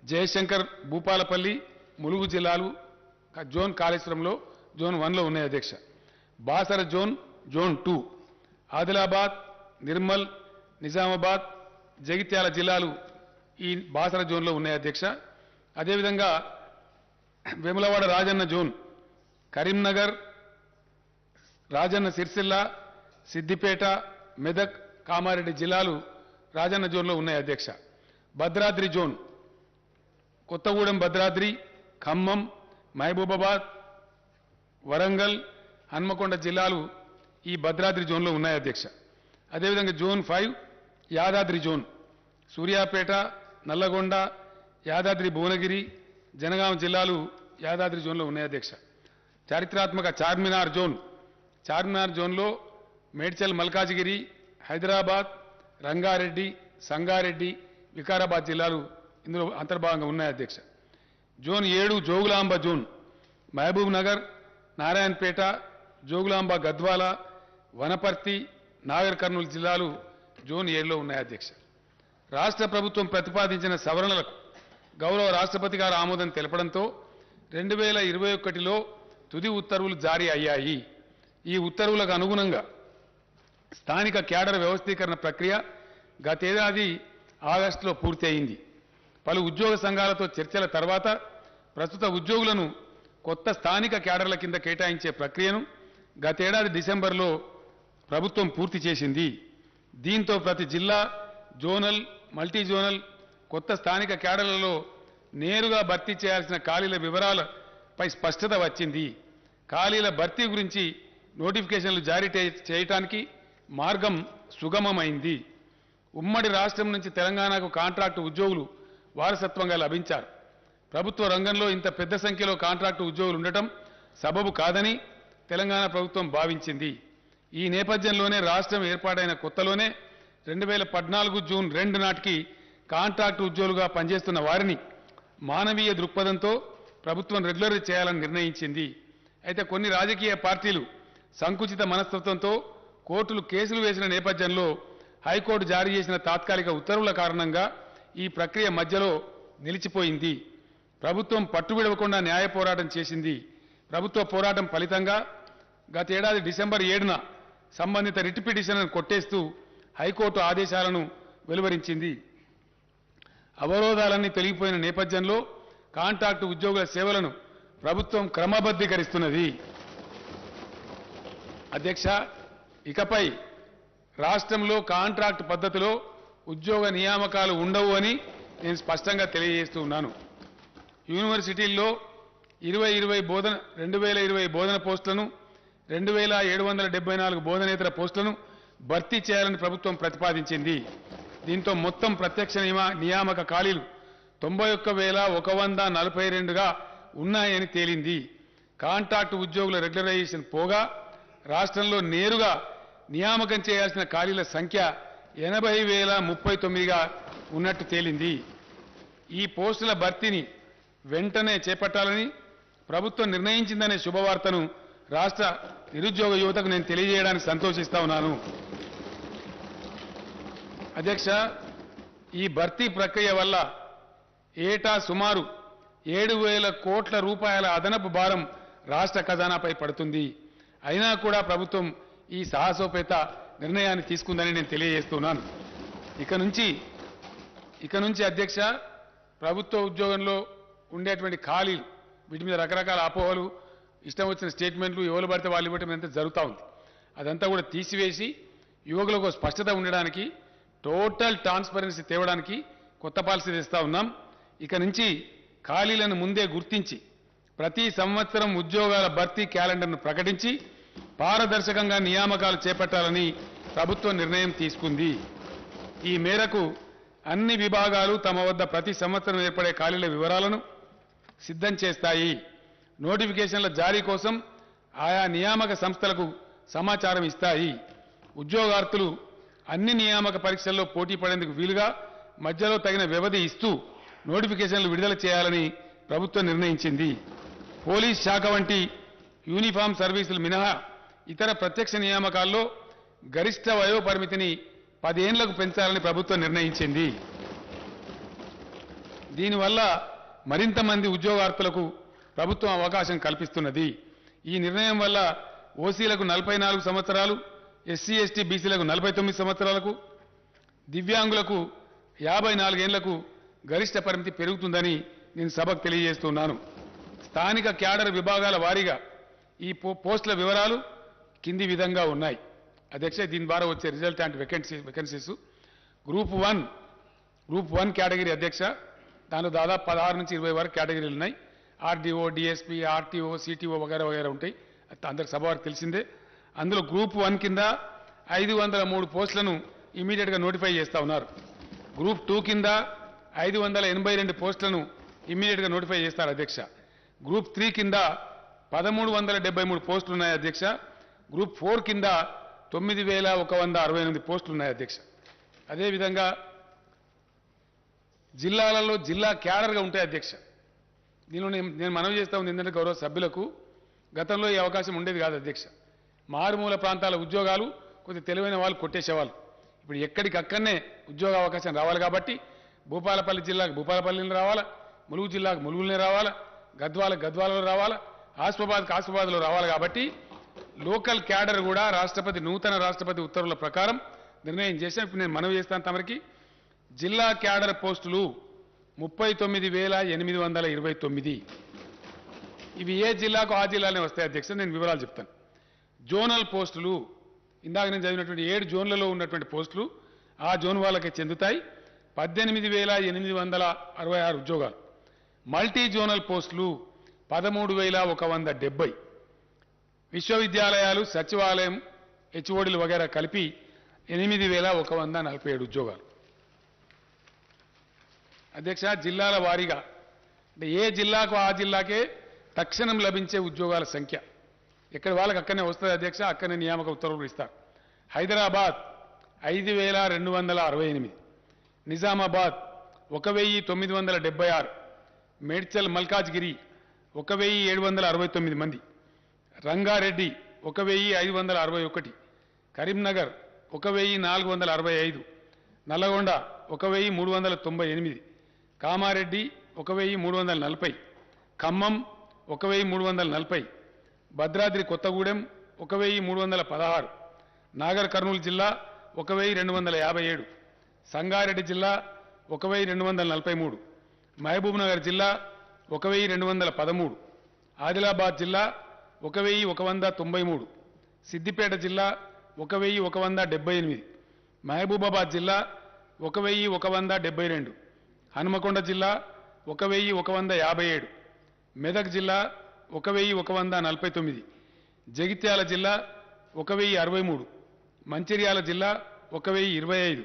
జయశంకర్, భూపాలపల్లి, ములుగు జిల్లాలు జోన్ కాళేశ్వరంలో జోన్ 1లో ఉన్నాయి అధ్యక్ష. బాసర జోన్, జోన్ 2, ఆదిలాబాద్, నిర్మల్, నిజామాబాద్, జగిత్యాల జిల్లాలు ఈ బాసర జోన్లో ఉన్నాయి అధ్యక్ష. అదేవిధంగా వేములవాడ రాజన్న జోన్, కరీంనగర్, రాజన్న సిరిసిల్ల, సిద్దిపేట, మెదక్, కామారెడ్డి జిల్లాలు రాజన్న జోన్లో ఉన్నాయి అధ్యక్ష. భద్రాద్రి జోన్, కొత్తగూడెం, భద్రాద్రి, ఖమ్మం, మహబూబాబాద్, వరంగల్, హన్మకొండ జిల్లాలు ఈ భద్రాద్రి జోన్లో ఉన్నాయి అధ్యక్ష. అదేవిధంగా జోన్ 5 యాదాద్రి జోన్, సూర్యాపేట, నల్లగొండ, యాదాద్రి భువనగిరి, జనగాం జిల్లాలు యాదాద్రి జోన్లో ఉన్నాయి అధ్యక్ష. చారిత్రాత్మక చార్మినార్ జోన్, చార్మినార్ జోన్లో మేడ్చల్, మల్కాజిగిరి, హైదరాబాద్, రంగారెడ్డి, సంగారెడ్డి, వికారాబాద్ జిల్లాలు ఇందులో అంతర్భాగంగా ఉన్నాయి అధ్యక్ష. జోన్ 7 జోగులాంబ జోన్, మహబూబ్ నగర్, నారాయణపేట, జోగులాంబ, గద్వాల, వనపర్తి, నాగర్ కర్నూలు జిల్లాలు జోన్ 7లో ఉన్నాయి అధ్యక్ష. రాష్ట్ర ప్రభుత్వం ప్రతిపాదించిన సవరణలకు గౌరవ రాష్ట్రపతి గారు ఆమోదం తెలపడంతో 2021లో తుది ఉత్తర్వులు జారీ అయ్యాయి. ఈ ఉత్తర్వులకు అనుగుణంగా స్థానిక క్యాడర్ వ్యవస్థీకరణ ప్రక్రియ గతేడాది ఆగస్టులో పూర్తి అయింది. పలు ఉద్యోగ సంఘాలతో చర్చల తర్వాత ప్రస్తుత ఉద్యోగులను కొత్త స్థానిక క్యాడర్ల కింద కేటాయించే ప్రక్రియను గతేడాది డిసెంబర్లో ప్రభుత్వం పూర్తి చేసింది. దీంతో ప్రతి జిల్లా, జోనల్, మల్టీ జోనల్ కొత్త స్థానిక క్యాడర్లలో నేరుగా భర్తీ చేయాల్సిన ఖాళీల వివరాలపై స్పష్టత వచ్చింది. ఖాళీల భర్తీ గురించి నోటిఫికేషన్లు జారీ చేయడానికి మార్గం సుగమమైంది. ఉమ్మడి రాష్ట్రం నుంచి తెలంగాణకు కాంట్రాక్టు ఉద్యోగులు వారసత్వంగా లభించారు. ప్రభుత్వ రంగంలో ఇంత పెద్ద సంఖ్యలో కాంట్రాక్టు ఉద్యోగులు ఉండటం సబబు కాదని తెలంగాణ ప్రభుత్వం భావించింది. ఈ నేపథ్యంలోనే రాష్ట్రం ఏర్పాటైన కొత్తలోనే 2014 జూన్ 2 నాటికి కాంట్రాక్టు ఉద్యోగులుగా పనిచేస్తున్న వారిని మానవీయ దృక్పథంతో ప్రభుత్వం రెగ్యులర్ చేయాలని నిర్ణయించింది. అయితే కొన్ని రాజకీయ పార్టీలు సంకుచిత మనస్తత్వంతో కోర్టులు కేసులు వేసిన నేపథ్యంలో హైకోర్టు జారీ చేసిన తాత్కాలిక ఉత్తర్వుల కారణంగా ఈ ప్రక్రియ మధ్యలో నిలిచిపోయింది. ప్రభుత్వం పట్టువిడవకుండా న్యాయ పోరాటం చేసింది. ప్రభుత్వ పోరాటం ఫలితంగా గతేడాది డిసెంబర్ 7న సంబంధిత రిట్ పిటిషన్లను కొట్టేస్తూ హైకోర్టు ఆదేశాలను వెలువరించింది. అవరోధాలన్నీ తొలగిపోయిన నేపథ్యంలో కాంట్రాక్టు ఉద్యోగుల సేవలను ప్రభుత్వం క్రమబద్ధీకరిస్తున్నది. అధ్యక్ష, ఇకపై రాష్ట్రంలో కాంట్రాక్టు పద్ధతిలో ఉద్యోగ నియామకాలు ఉండవు అని నేను స్పష్టంగా తెలియజేస్తూ ఉన్నాను. యూనివర్సిటీల్లో 2020 బోధన పోస్టులను 2774 బోధనేతర పోస్టులను భర్తీ చేయాలని ప్రభుత్వం ప్రతిపాదించింది. దీంతో మొత్తం ప్రత్యక్ష నియామక ఖాళీలు 91,142గా ఉన్నాయని తేలింది. కాంట్రాక్టు ఉద్యోగుల రెగ్యులరైజేషన్ పోగా రాష్ట్రంలో నేరుగా నియామకం చేయాల్సిన ఖాళీల సంఖ్య 80,039గా ఉన్నట్టు తేలింది. ఈ పోస్టుల భర్తీని వెంటనే చేపట్టాలని ప్రభుత్వం నిర్ణయించిందనే శుభవార్తను రాష్ట్ర నిరుద్యోగ యువతకు నేను తెలియజేయడానికి సంతోషిస్తా ఉన్నాను. అధ్యక్ష, ఈ భర్తీ ప్రక్రియ వల్ల ఏటా సుమారు 7,000 కోట్ల రూపాయల అదనపు భారం రాష్ట్ర ఖజానాపై పడుతుంది. అయినా కూడా ప్రభుత్వం ఈ సాహసోపేత నిర్ణయాన్ని తీసుకుందని నేను తెలియజేస్తున్నాను. ఇక నుంచి అధ్యక్ష, ప్రభుత్వ ఉద్యోగంలో ఉండేటువంటి ఖాళీలు వీటి మీద రకరకాల అపోహలు, ఇష్టం వచ్చిన స్టేట్మెంట్లు, ఎవరు పడితే వాళ్ళు ఇవ్వటం ఎంత జరుగుతూ ఉంది. అదంతా కూడా తీసివేసి యువకులకు స్పష్టత ఉండడానికి, టోటల్ ట్రాన్స్పరెన్సీ తేవడానికి కొత్త పాలసీ తెస్తా ఉన్నాం. ఇక నుంచి ఖాళీలను ముందే గుర్తించి ప్రతి సంవత్సరం ఉద్యోగాల భర్తీ క్యాలెండర్ను ప్రకటించి పారదర్శకంగా నియామకాలు చేపట్టాలని ప్రభుత్వం నిర్ణయం తీసుకుంది. ఈ మేరకు అన్ని విభాగాలు తమ వద్ద ప్రతి సంవత్సరం ఏర్పడే ఖాళీల వివరాలను సిద్ధం చేస్తాయి. నోటిఫికేషన్ల జారీ కోసం ఆయా నియామక సంస్థలకు సమాచారం ఇస్తాయి. ఉద్యోగార్థులు అన్ని నియామక పరీక్షల్లో పోటీ పడేందుకు వీలుగా మధ్యలో తగిన వ్యవధి ఇస్తూ నోటిఫికేషన్లు విడుదల చేయాలని ప్రభుత్వం నిర్ణయించింది. పోలీస్ శాఖ వంటి యూనిఫామ్ సర్వీసులు మినహా ఇతర ప్రత్యక్ష నియామకాల్లో గరిష్ట వయోపరిమితిని 10 ఏళ్లకు పెంచాలని ప్రభుత్వం నిర్ణయించింది. దీనివల్ల మరింత మంది ఉద్యోగార్థులకు ప్రభుత్వం అవకాశం కల్పిస్తున్నది. ఈ నిర్ణయం వల్ల ఓసీలకు 44 సంవత్సరాలు, ఎస్సీ ఎస్టీ బీసీలకు 49 సంవత్సరాలకు, దివ్యాంగులకు 54 ఏళ్లకు గరిష్ట పరిమితి పెరుగుతుందని నేను సభకు తెలియజేస్తున్నాను. స్థానిక క్యాడర్ విభాగాల వారీగా ఈ పోస్టుల వివరాలు కింది విధంగా ఉన్నాయి. అధ్యక్ష, దీని ద్వారా వచ్చే result and vacancies group 1 category అధ్యక్ష, దానిలో దాదాపు 16 నుంచి 20 వరకు కేటగిరీలు ఉన్నాయి. ఆర్డీఓ, డిఎస్పీ, ఆర్టీఓ, సిటీఓ వగైరా వగైరా ఉంటాయి. అందరికి సభ వారికి తెలిసిందే. అందులో గ్రూప్ 1 కింద 503 పోస్టులను ఇమీడియట్గా నోటిఫై చేస్తా ఉన్నారు. గ్రూప్ 2 కింద 582 పోస్టులను ఇమీడియట్గా నోటిఫై చేస్తారు అధ్యక్ష. గ్రూప్ 3 కింద 1373 పోస్టులు ఉన్నాయి అధ్యక్ష. గ్రూప్ 4 కింద 9168 పోస్టులు ఉన్నాయి అధ్యక్ష. అదేవిధంగా జిల్లాలలో జిల్లా క్యాడర్గా ఉంటాయి అధ్యక్ష. దీనిలో నేను మనవి చేస్తా ఉంది ఏంటంటే గౌరవ సభ్యులకు, గతంలో ఈ అవకాశం ఉండేది కాదు అధ్యక్ష. మారుమూల ప్రాంతాల ఉద్యోగాలు కొద్దిగా తెలివైన వాళ్ళు కొట్టేసేవాళ్ళు. ఇప్పుడు ఎక్కడికక్కడనే ఉద్యోగ అవకాశం రావాలి కాబట్టి భూపాలపల్లి జిల్లాకు భూపాలపల్లిని రావాలా, ములుగు జిల్లాకు ములుగులనే రావాలా, గద్వాలలో రావాలా, ఆసిఫాబాద్లో రావాలి. కాబట్టి లోకల్ క్యాడర్ కూడా నూతన రాష్ట్రపతి ఉత్తర్వుల ప్రకారం నిర్ణయం చేశాం. ఇప్పుడు నేను మనవి చేస్తాను తమరికి, జిల్లా క్యాడర్ పోస్టులు 39,829. ఇవి ఏ జిల్లాకు ఆ జిల్లానే వస్తాయి అధ్యక్ష. నేను వివరాలు చెప్తాను. జోనల్ పోస్టులు ఇందాక నేను చదివినటువంటి 7 జోన్లలో ఉన్నటువంటి పోస్టులు ఆ జోన్ వాళ్ళకే చెందుతాయి. 18,866 ఉద్యోగాలు. మల్టీ జోనల్ పోస్టులు 13,170. విశ్వవిద్యాలయాలు, సచివాలయం, హెచ్ఓడీలు వగైరా కలిపి 8,147 ఉద్యోగాలు. అధ్యక్ష, జిల్లాల వారీగా అంటే ఏ జిల్లాకు ఆ జిల్లాకే తక్షణం లభించే ఉద్యోగాల సంఖ్య ఎక్కడ వాళ్ళకి అక్కడనే వస్తుంది అధ్యక్ష. అక్కడనే నియామక ఉత్తర్వులు ఇస్తారు. హైదరాబాద్ 5,268, నిజామాబాద్ 1,976, మేడ్చల్ మల్కాజ్గిరి 1,769 మంది, రంగారెడ్డి 1,561, కరీంనగర్ 1,465, నల్లగొండ 1,398, కామారెడ్డి 1,340, ఖమ్మం 1,340, భద్రాద్రి కొత్తగూడెం 1,316, నాగర్ కర్నూలు జిల్లా 1,257, సంగారెడ్డి జిల్లా 1,243, మహబూబ్నగర్ జిల్లా 1,213, ఆదిలాబాద్ జిల్లా 1,193, సిద్దిపేట జిల్లా 1,178, మహబూబాబాద్ జిల్లా 1,172, హనుమకొండ జిల్లా 1,157, మెదక్ జిల్లా 1,149, జగిత్యాల జిల్లా 1,063, మంచిర్యాల జిల్లా 1,025,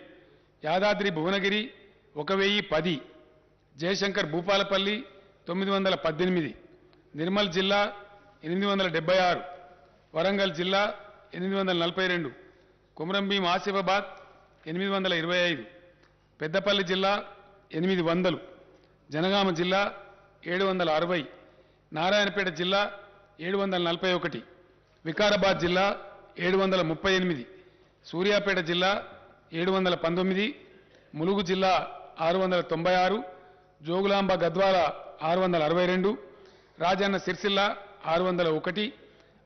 యాదాద్రి భువనగిరి 1,010, జయశంకర్ భూపాలపల్లి 918, నిర్మల్ జిల్లా 876, వరంగల్ జిల్లా 842, కుమ్రంభీం ఆసిఫాబాద్ 825, పెద్దపల్లి జిల్లా 800, జనగామ జిల్లా 760, నారాయణపేట జిల్లా 741, వికారాబాద్ జిల్లా 738, సూర్యాపేట జిల్లా 719, ములుగు జిల్లా 696, జోగులాంబ గద్వాల 662, రాజన్న సిరిసిల్ల 601,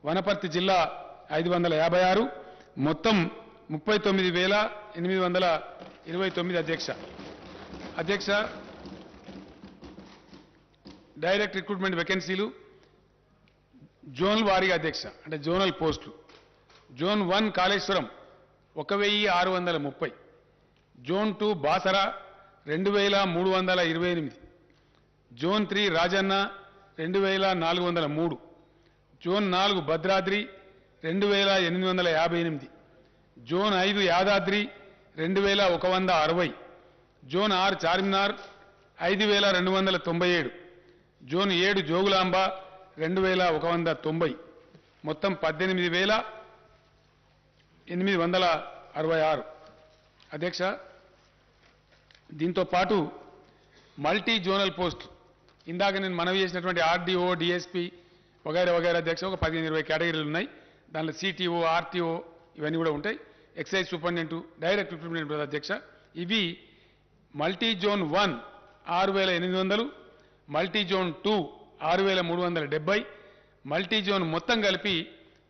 వనపర్తి జిల్లా 556, మొత్తం 39,829 అధ్యక్ష. డైరెక్ట్ రిక్రూట్మెంట్ వేకెన్సీలు జోనల్ వారీగా అధ్యక్ష అంటే జోనల్ పోస్టులు. Zone 1 Kaleshwaram 1630, zone 2 Basara 2328, zone 3 Rajanna 2403, zone 4 Bhadradri 2858, zone 5 Yadadri 2160, zone 6 Charminar 5297, zone 7 Jogulamba 2190, మొత్తం 18,866 అధ్యక్ష. దీంతో పాటు మల్టీ జోనల్ పోస్ట్ ఇందాక నేను మనవి చేసినటువంటి ఆర్డీఓ డిఎస్పీ వగైరా వగైరా అధ్యక్ష ఒక 15-20 కేటగిరీలు ఉన్నాయి. దాంట్లో సిటీఓ ఆర్టీఓ ఇవన్నీ కూడా ఉంటాయి. ఎక్సైజ్ సూపరింటెండెంట్ డైరెక్ట్ రిక్రూట్మెంట్ అధ్యక్ష. ఇవి multi zone 1 6800, multi zone 2 6370, multi zone మొత్తం కలిపి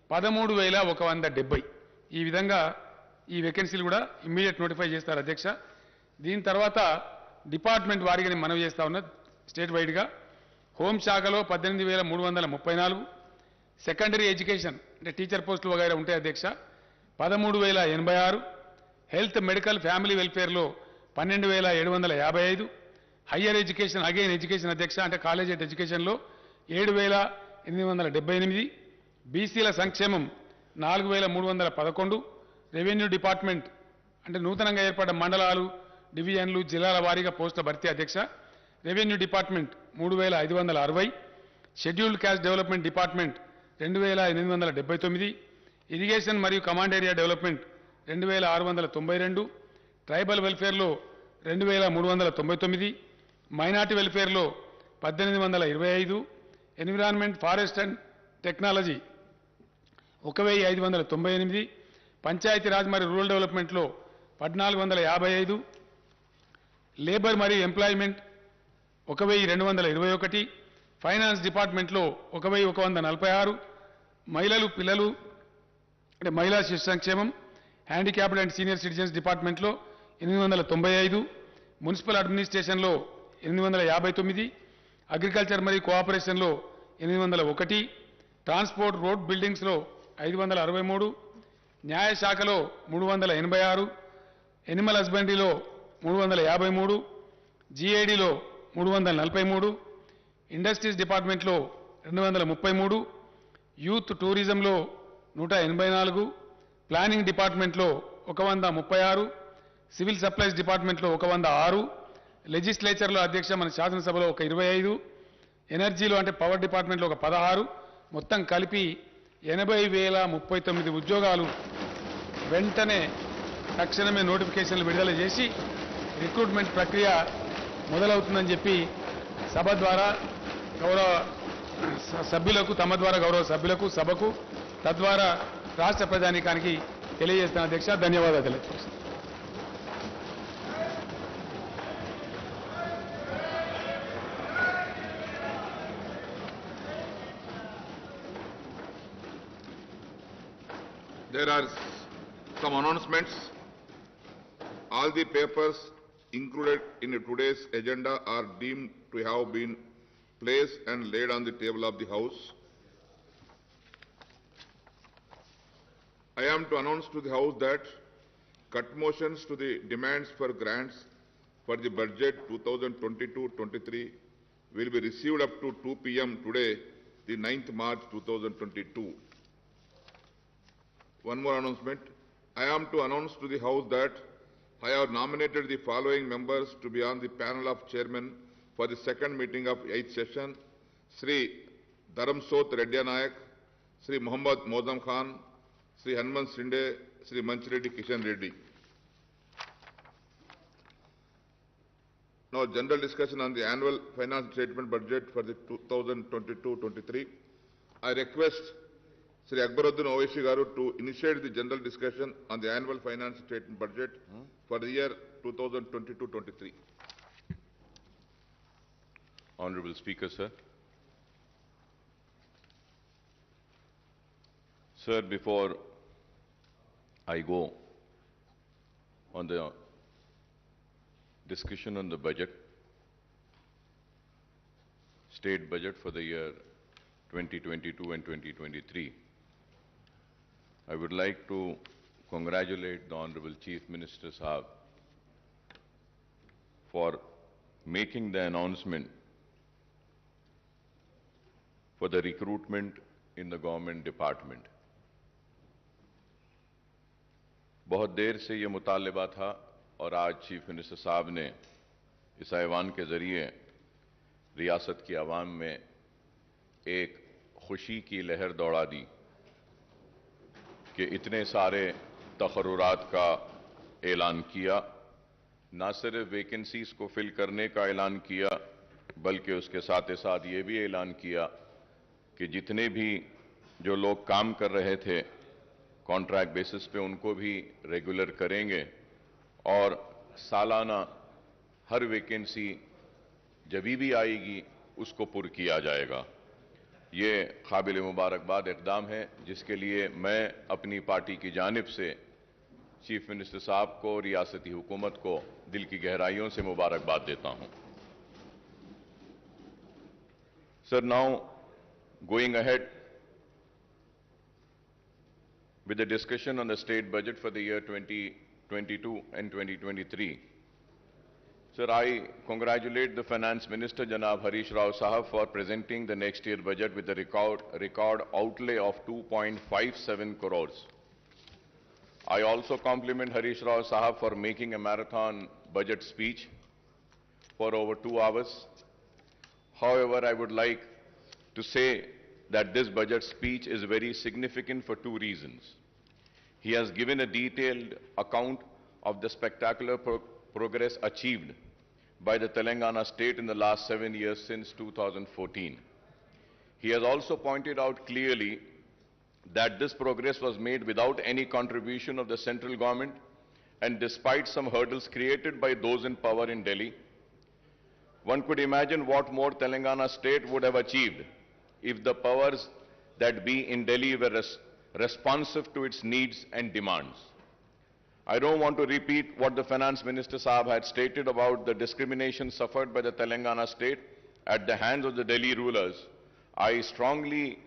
13,170. ఈ విధంగా ఈ వేకెన్సీలు కూడా ఇమ్మీడియట్ నోటిఫై చేస్తారు అధ్యక్ష. దీని తర్వాత డిపార్ట్మెంట్ వారీగా నేను మనవి చేస్తా ఉన్నా స్టేట్ వైడ్గా. హోంశాఖలో 18,334, సెకండరీ ఎడ్యుకేషన్ అంటే టీచర్ పోస్టులు వగైరా ఉంటాయి అధ్యక్ష 13,086, హెల్త్ మెడికల్ ఫ్యామిలీ వెల్ఫేర్లో 12,755, హయ్యర్ ఎడ్యుకేషన్ అగైన్ ఎడ్యుకేషన్ అధ్యక్ష అంటే కాలేజ్ ఎడ్యుకేషన్లో 7,878, బీసీల సంక్షేమం 4,311, రెవెన్యూ డిపార్ట్మెంట్ అంటే నూతనంగా ఏర్పడ్డ మండలాలు డివిజన్లు జిల్లాల వారీగా పోస్టుల భర్తీ అధ్యక్ష. Revenue department 3,560, scheduled caste development department 2,879, irrigation మరియు command area development 2,692, tribal వెల్ఫేర్లో 2,399, minority వెల్ఫేర్లో 1,825, environment forest and technology 1,598, Panchayati Raj మరియు రూరల్ డెవలప్మెంట్లో 1,455, లేబర్ మరియు ఎంప్లాయ్మెంట్ 1,221, ఫైనాన్స్ డిపార్ట్మెంట్లో 1,146, మహిళలు పిల్లలు అంటే మహిళా శిశు సంక్షేమం హ్యాండిక్యాప్డ్ అండ్ సీనియర్ సిటిజన్స్ డిపార్ట్మెంట్లో 895, మున్సిపల్ అడ్మినిస్ట్రేషన్లో 859, అగ్రికల్చర్ మరియు కోఆపరేషన్లో 801, ట్రాన్స్పోర్ట్ రోడ్ బిల్డింగ్స్లో 563, న్యాయశాఖలో 386, ఎనిమల్ హస్బెండరీలో 353, జీఏడీలో 343, ఇండస్ట్రీస్ డిపార్ట్మెంట్లో 233, యూత్ టూరిజంలో 184, ప్లానింగ్ డిపార్ట్మెంట్లో 136, సివిల్ సప్లైస్ డిపార్ట్మెంట్లో 106, లెజిస్లేచర్లో అధ్యక్ష మన శాసనసభలో 25, ఎనర్జీలో అంటే పవర్ డిపార్ట్మెంట్లో 16, మొత్తం కలిపి 80,039 ఉద్యోగాలు వెంటనే తక్షణమే నోటిఫికేషన్లు విడుదల చేసి రిక్రూట్మెంట్ ప్రక్రియ మొదలవుతుందని చెప్పి సభ ద్వారా గౌరవ సభ్యులకు తమ ద్వారా గౌరవ సభ్యులకు సభకు తద్వారా రాష్ట్ర ప్రజానీకానికి తెలియజేస్తున్న అధ్యక్ష. ధన్యవాదాలు తెలియజేస్తాను. There are some announcements. All the papers included in today's agenda are deemed to have been placed and laid on the table of the House. I am to announce to the House that cut motions to the demands for grants for the budget 2022-23 will be received up to 2 p.m. today, the 9th March 2022. One more announcement. I am to announce to the House that I have nominated the following members to be on the panel of chairmen for the second meeting of 8th session: Sri Dharamsot Reddy Nayak, Sri Muhammad Mozam Khan, Sri Hanuman Sinde, Sri Manchireddy Kishan Reddy. Now, general discussion on the annual finance statement budget for the 2022-23. I request Sri Akbaruddin Owaisi Garu to initiate the general discussion on the annual finance statement budget for the year 2022-23. Honorable Speaker, sir. Sir, before I go on the discussion on the budget, state budget for the year 2022 and 2023. I would like to congratulate the Honorable Chief Minister Sahab for making the announcement for the recruitment in the government department. बहुत देर से ये मुतालबा था और आज chief minister साहब ने इस ऐवान के जरिए रियासत की आवाम में एक खुशी की लहर दौड़ा दी कि इतने सारे तकर्रुरात का ऐलान किया, ना सिर्फ वैकेंसीज को फिल करने का ऐलान किया बल्कि उसके साथ ही साथ ये भी ऐलान किया कि जितने भी जो लोग काम कर रहे थे कॉन्ट्रैक्ट बेसिस पे उनको भी रेगुलर करेंगे और सालाना हर वैकेंसी जब भी आएगी उसको पुर किया जाएगा। ये काबिल मुबारकबाद इक़दाम है जिसके लिए मैं अपनी पार्टी की जानिब से चीफ मिनिस्टर साहब को, रियासती हुकूमत को दिल की गहराइयों से मुबारकबाद देता हूं। Sir, now going ahead with the discussion on the state budget for the year 2022 and 2023. Sir, I congratulate the Finance Minister, Janab Harish Rao Sahab, for presenting the next year budget with a record outlay of 2.57 crores. I also compliment Harish Rao Sahab for making a marathon budget speech for over 2 hours. However, I would like to say that this budget speech is very significant for 2 reasons. He has given a detailed account of the spectacular progress achieved by the Telangana state in the last 7 years since 2014. He has also pointed out clearly that this progress was made without any contribution of the central government and despite some hurdles created by those in power in Delhi. One could imagine what more Telangana state would have achieved if the powers that be in Delhi were responsive to its needs and demands. I don't want to repeat what the Finance Minister Sahab had stated about the discrimination suffered by the Telangana state at the hands of the Delhi rulers. I strongly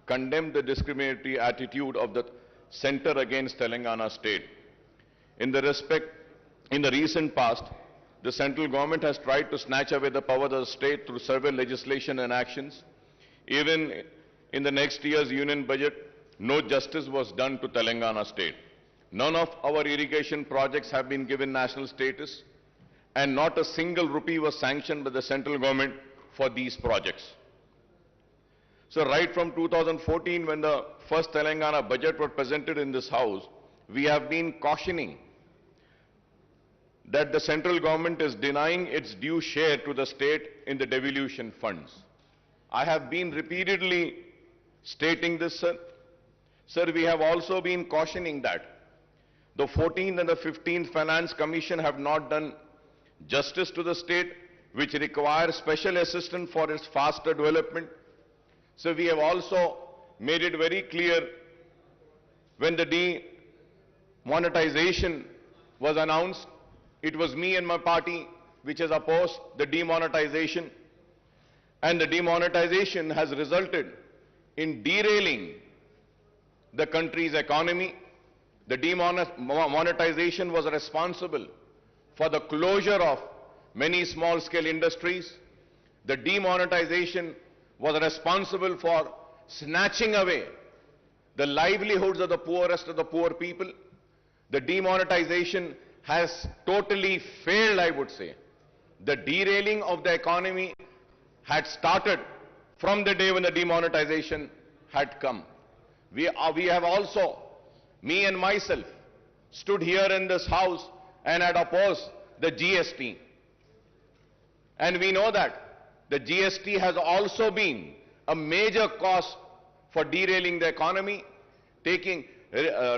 condemn the discriminatory attitude of the centre against Telangana state. In the recent past, the central government has tried to snatch away the power of the state through several legislation and actions. Even in the next year's union budget, no justice was done to Telangana state. None of our irrigation projects have been given national status, and not a single rupee was sanctioned by the central government for these projects. So right from 2014, when the first Telangana budget was presented in this house, we have been cautioning that the central government is denying its due share to the state in the devolution funds. I have been repeatedly stating this, sir. Sir, we have also been cautioning that the 14th and the 15th Finance Commission have not done justice to the state, which requires special assistance for its faster development. So we have also made it very clear when the demonetization was announced, it was me and my party which has opposed the demonetization, and the demonetization has resulted in derailing the country's economy. The demonetization was responsible for the closure of many small-scale industries. The demonetization was responsible for snatching away the livelihoods of the poorest of the poor people. The demonetization has totally failed, I would say. The derailing of the economy had started from the day when the demonetization had come. We have also, me and myself, stood here in this house and had opposed the GST. And we know that the GST has also been a major cause for derailing the economy,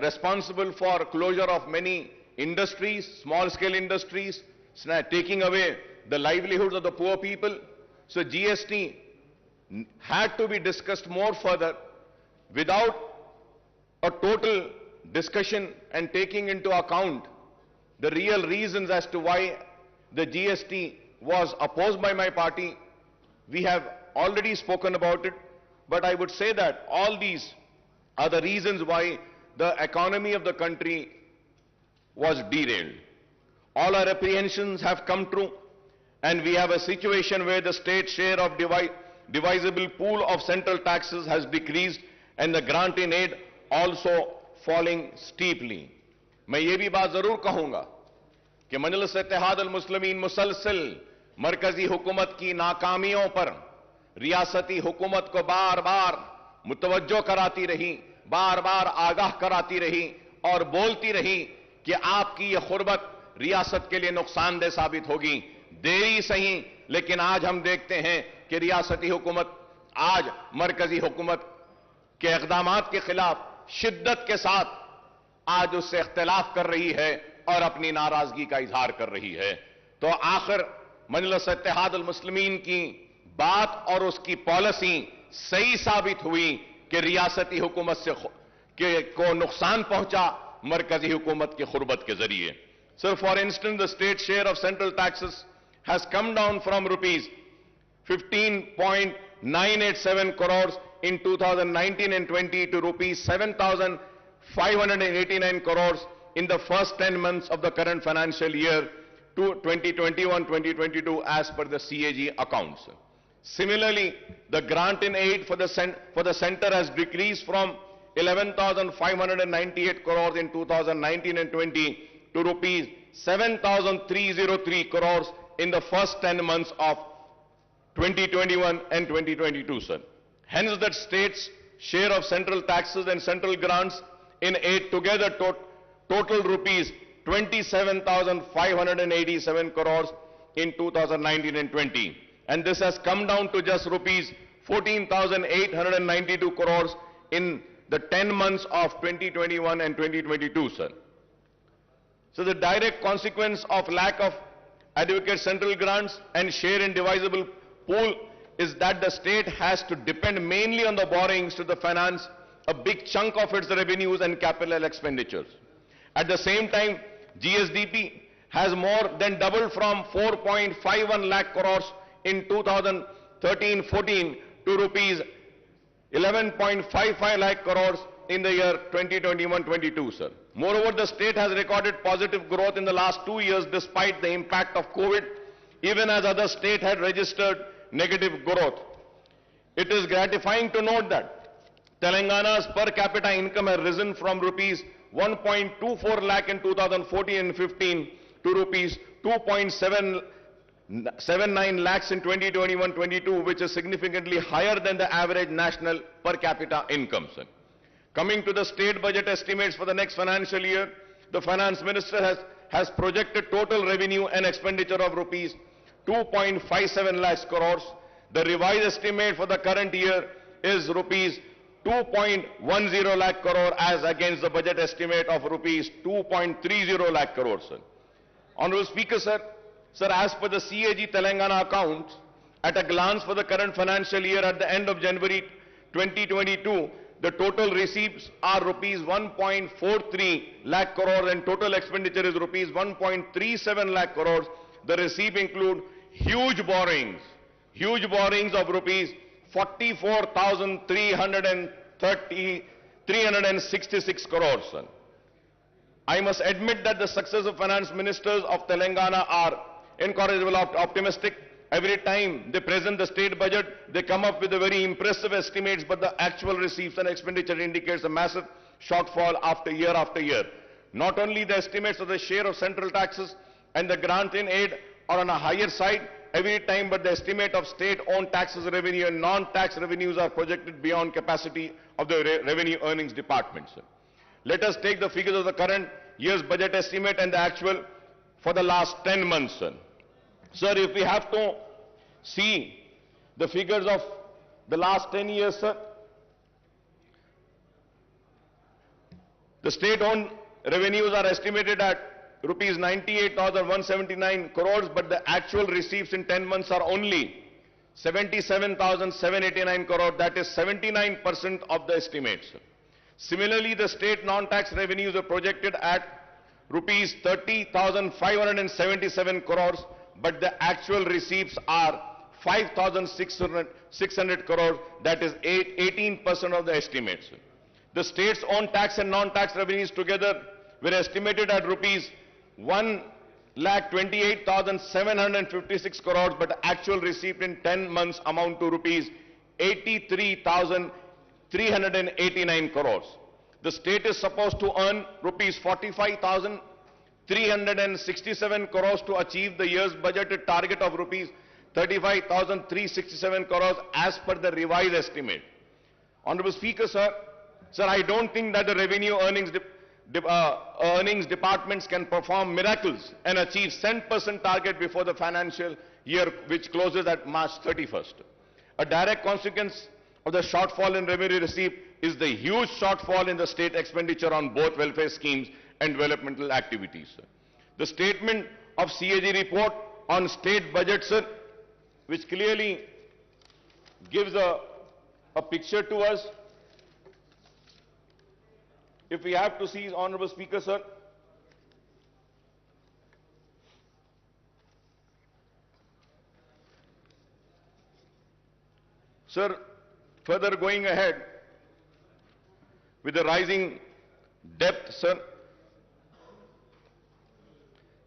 responsible for closure of many industries, small-scale industries, taking away the livelihoods of the poor people. So GST had to be discussed more further without a total discussion and taking into account the real reasons as to why the GST was opposed by my party. We have already spoken about it, but I would say that all these are the reasons why the economy of the country was derailed. All our apprehensions have come true, and we have a situation where the state share of divisible pool of central taxes has decreased and the grant in aid also falling steeply. मैं ये भी बात जरूर कहूंगा कि मजलिस इत्तेहाद अल मुस्लिमीन मुसलसल मरकजी हुकूमत की नाकामियों पर रियासती हुकूमत को बार बार मुतवज्जो कराती रही, बार बार आगाह कराती रही और बोलती रही कि आपकी ये खुर्बत रियासत के लिए नुकसानदेह साबित होगी। देरी सही, लेकिन आज हम देखते हैं कि रियासती हुकूमत आज मरकजी हुकूमत के इक़दामात के खिलाफ शिद्दत के साथ आज उससे इख्तिलाफ कर रही है और अपनी नाराजगी का इजहार कर रही है। तो आखिर मजलिस इत्तेहाद अल मुस्लिमीन की बात और उसकी पॉलिसी सही साबित हुई कि रियासती हुकूमत से को नुकसान पहुंचा मरकजी हुकूमत की खुर्बत के जरिए। Sir, for instance the state share of central taxes has come down from rupees 15.987 crores in 2019 and 20 to rupees 7,589 crores in the first 10 months of the current financial year to 2021-2022 as per the CAG accounts. Similarly, the grant in aid for the center has decreased from 11,598 crores in 2019 and 20 to rupees 7,303 crores in the first 10 months of 2021 and 2022, sir. Hence, that state's share of central taxes and central grants in aid together total rupees 27,587 crores in 2019 and 20. And this has come down to just rupees 14,892 crores in the 10 months of 2021 and 2022, sir. So the direct consequence of lack of adequate central grants and share in divisible pool is that the state has to depend mainly on the borrowings to finance a big chunk of its revenues and capital expenditures. At the same time, Gsdp has more than doubled from 4.51 lakh crores in 2013-14 to rupees 11.55 lakh crores in the year 2021-22, sir. Moreover, the state has recorded positive growth in the last 2 years despite the impact of COVID, even as other states had registered negative growth. It is gratifying to note that Telangana's per capita income has risen from rupees 1.24 lakh in 2014 and 15 to rupees 2.79 lakhs in 2021-22, which is significantly higher than the average national per capita income, sir. Coming to the state budget estimates for the next financial year, the finance minister has projected total revenue and expenditure of rupees 2.57 lakhs crores. The revised estimate for the current year is rupees 2.10 lakh crore as against the budget estimate of rupees 2.30 lakh crores, sir. Honorable Speaker, sir, as per the CAG Telangana accounts, at a glance for the current financial year at the end of January 2022, the total receipts are rupees 1.43 lakh crores and total expenditure is rupees 1.37 lakh crores. The receipt include huge borrowings of rupees 44,366 crores, sir. I must admit that the successive finance ministers of Telangana are incorrigible optimistic. Every time they present the state budget, they come up with a very impressive estimates, but the actual receipts and expenditure indicates a massive shortfall after year. Not only the estimates of the share of central taxes and the grant in aid are on a higher side every time, but the estimate of state-owned taxes revenue and non-tax revenues are projected beyond capacity of the revenue earnings department, sir. Let us take the figures of the current year's budget estimate and the actual for the last 10 months, sir. Sir, if we have to see the figures of the last 10 years, sir, the state-owned revenues are estimated at rupees 98,179 crores, but the actual receipts in 10 months are only 77,789 crores, that is 79% of the estimates. Similarly, the state non-tax revenues are projected at rupees 30,577 crores, but the actual receipts are 5,600 crores, that is 18% of the estimates. The state's own tax and non-tax revenues together were estimated at rupees 1,28,756 crores, but the actual receipt in 10 months amount to rupees 83,389 crores. The state is supposed to earn rupees 45,367 crores to achieve the year's budgeted target of rupees 35,367 crores as per the revised estimate. Honorable Speaker, sir, I don't think that the revenue earnings departments can perform miracles and achieve 10% target before the financial year, which closes at March 31st. A direct consequence of the shortfall in revenue received is the huge shortfall in the state expenditure on both welfare schemes and developmental activities. The statement of CAG report on state budget, sir, which clearly gives a picture to us. If we have to see, Honorable Speaker, sir, further going ahead with the rising debt, sir,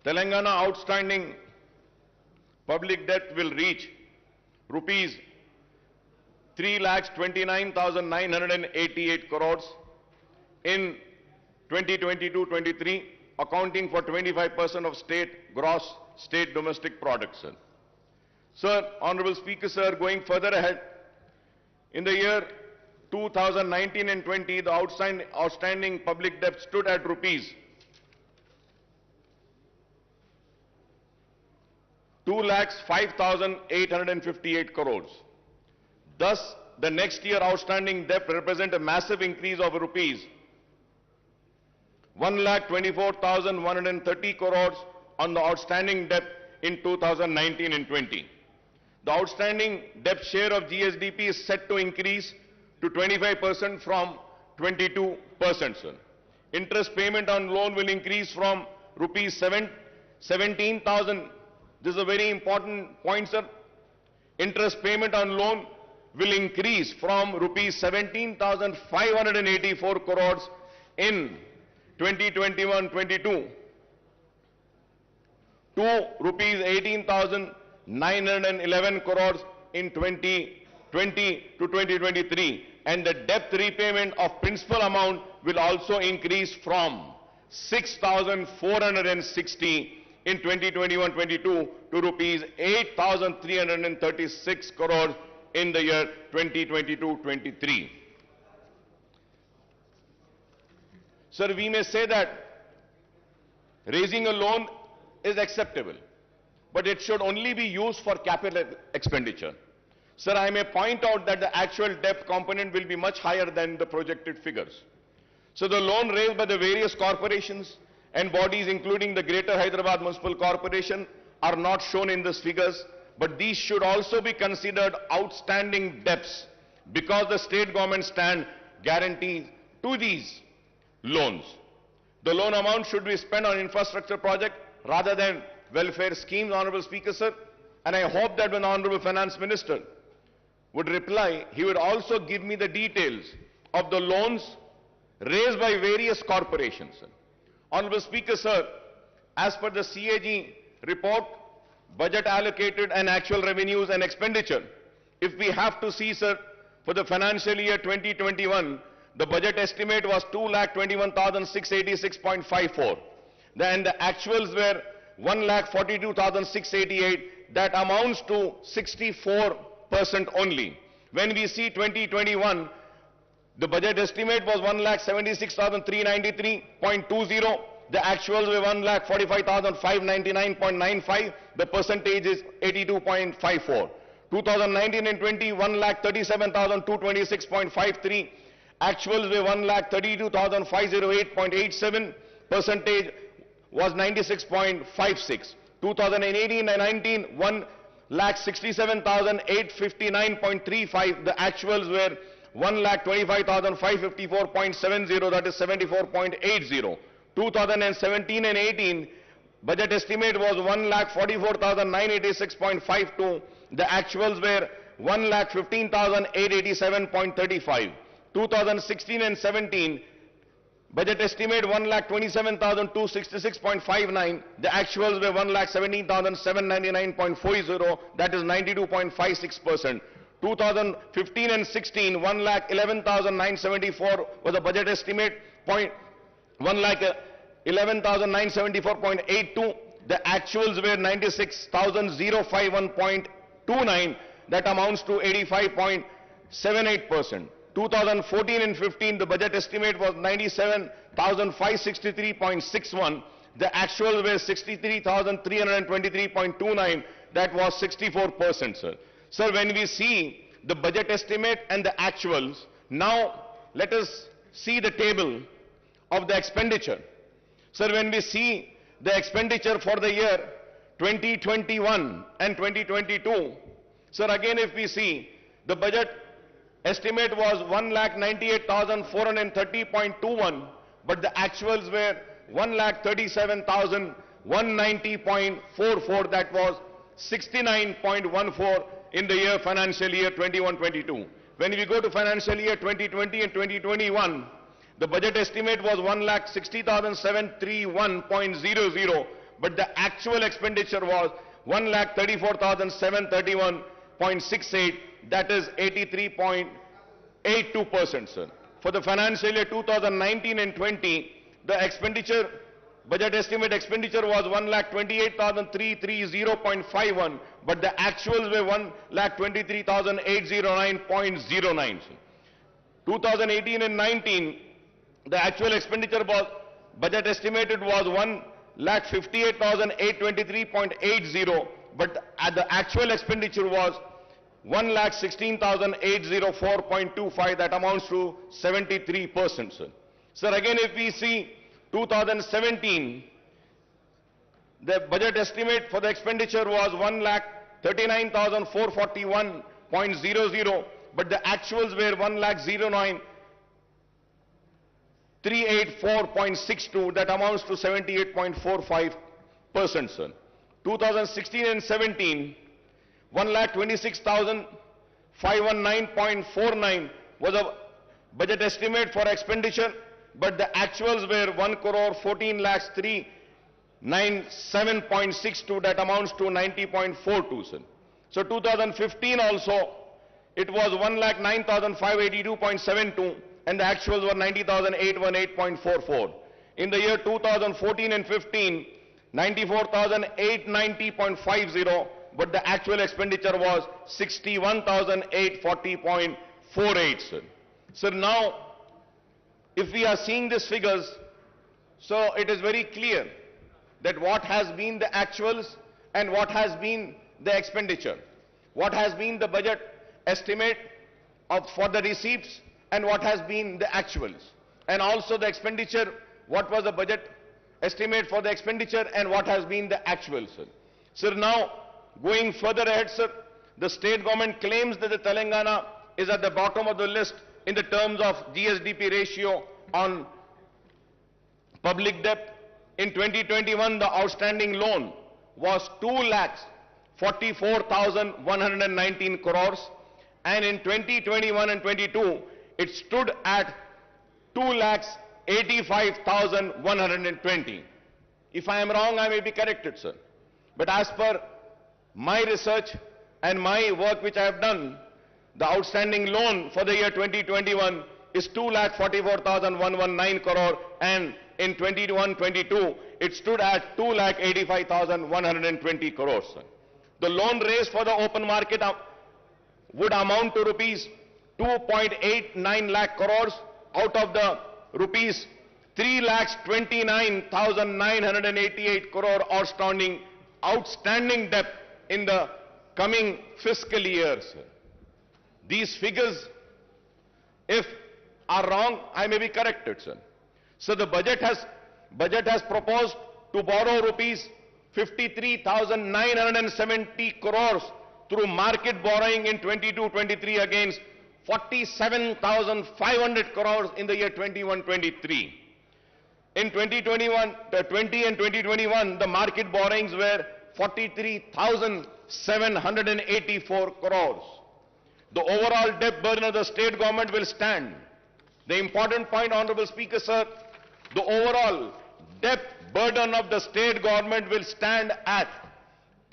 Telangana outstanding public debt will reach rupees 3,29,988 crores in 2022-23, accounting for 25% of gross state domestic product, sir. Sir, Honorable Speaker, sir, going further ahead, in the year 2019 and 20, the outstanding public debt stood at rupees 2,05,858 crores. Thus, the next year outstanding debt represent a massive increase of rupees 1,24,130 crores on the outstanding debt in 2019 and 20. The outstanding debt share of GSDP is set to increase to 25% from 22%, sir. Interest payment on loan will increase from rupees 17,000. This is a very important point, sir. Interest payment on loan will increase from rupees 17,584 crores in 2021-22 to rupees 18,911 crores in 2020 to 2023, and the debt repayment of principal amount will also increase from 6,460 in 2021-22 to rupees 8,336 crores in the year 2022-23. Sir, we may say that raising a loan is acceptable, but it should only be used for capital expenditure. Sir, I may point out that the actual debt component will be much higher than the projected figures. So the loan raised by the various corporations and bodies, including the Greater Hyderabad Municipal Corporation, are not shown in these figures, but these should also be considered outstanding debts because the state government stand guarantees to these loans. The loan amount should be spent on infrastructure project rather than welfare schemes, Honorable Speaker, sir. And I hope that when the Honorable Finance Minister would reply, he would also give me the details of the loans raised by various corporations, sir. Honorable Speaker, sir, as per the CAG report, budget allocated and actual revenues and expenditure, if we have to see, sir, for the financial year 2021, the budget estimate was 2,21,686.54. Then the actuals were 1,42,688. That amounts to 64% only. When we see 2021, the budget estimate was 1,76,393.20. The actuals were 1,45,599.95. The percentage is 82.54. 2019 and 20, 1,37,226.53. Actuals were 1,32,508.87. Percentage was 96.56. 2018 and 19, 1,67,859.35. The actuals were 1,25,554.70, that is 74.80. 2017 and 18, budget estimate was 1,44,986.52. the actuals were 1,15,887.35. 2016 and 17, budget estimate 1,27,266.59. The actuals were 1,17,799.40. That is 92.56%. 2015 and 16, 1,11,974 was the budget estimate. 1,11,974.82. The actuals were 96,051.29. That amounts to 85.78%. 2014 and 15, the budget estimate was 97,563.61. The actuals were 63,323.29. That was 64%, sir. Sir, when we see the budget estimate and the actuals, now let us see the table of the expenditure. Sir, when we see the expenditure for the year 2021 and 2022, sir, again if we see the budget estimate was 1,98,430.21, but the actuals were 1,37,190.44. That was 69.14 in the year financial year 21-22. When we go to financial year 2020 and 2021, the budget estimate was 1,60,731.00, but the actual expenditure was 1,34,731.68. That is 83.82%, sir. For the financial year 2019 and 20, the expenditure, budget estimate expenditure was 1,28,330.51, but the actuals were 1,23,809.09. 2018 and 19, the actual expenditure was, budget estimated was 1,58,823.80, but the actual expenditure was 1,16,804.25. That amounts to 73%, sir. Sir, again if we see 2017, the budget estimate for the expenditure was 1,39,441.00, but the actuals were 1,09,384.62. That amounts to 78.45%, sir. 2016 and 17, 1,26,519.49 was a budget estimate for expenditure, but the actuals were 1,14,397.62. That amounts to 90.42, sir. So 2015 also, it was 1,09,582.72, and the actuals were 90,818.44. In the year 2014 and 15, 94,890.50, but the actual expenditure was 61,840.48, sir. So now, if we are seeing these figures, so it is very clear that what has been the actuals and what has been the expenditure, what has been the budget estimate for the receipts and what has been the actuals, and also the expenditure, what was the budget estimate for the expenditure and what has been the actuals, sir. Sir, now going further ahead, sir, the state government claims that the Telangana is at the bottom of the list in the terms of Gsdp ratio on public debt. In 2021, the outstanding loan was 2,44,119 crores, and in 2021 and 22, it stood at 2,85,120. If I am wrong, I may be corrected, sir. But as per my research and my work which I have done, the outstanding loan for the year 2021 is 2,44,119 crore, and in 21-22, it stood at 2,85,120 crores, sir. The loan raised for the open market would amount to rupees 2.89 lakh crores out of the rupees 3,29,988 crore outstanding debt in the coming fiscal year, sir. These figures, if are wrong, I may be corrected, sir. So the budget has proposed to borrow rupees 53,970 crores through market borrowing in 22-23 against 47,500 crores in the year 21-23. In 2021, 20 and 2021, the market borrowings were 43,000 784 crores. The overall debt burden of the state government will stand. The important point, Honorable Speaker, sir, the overall debt burden of the state government will stand at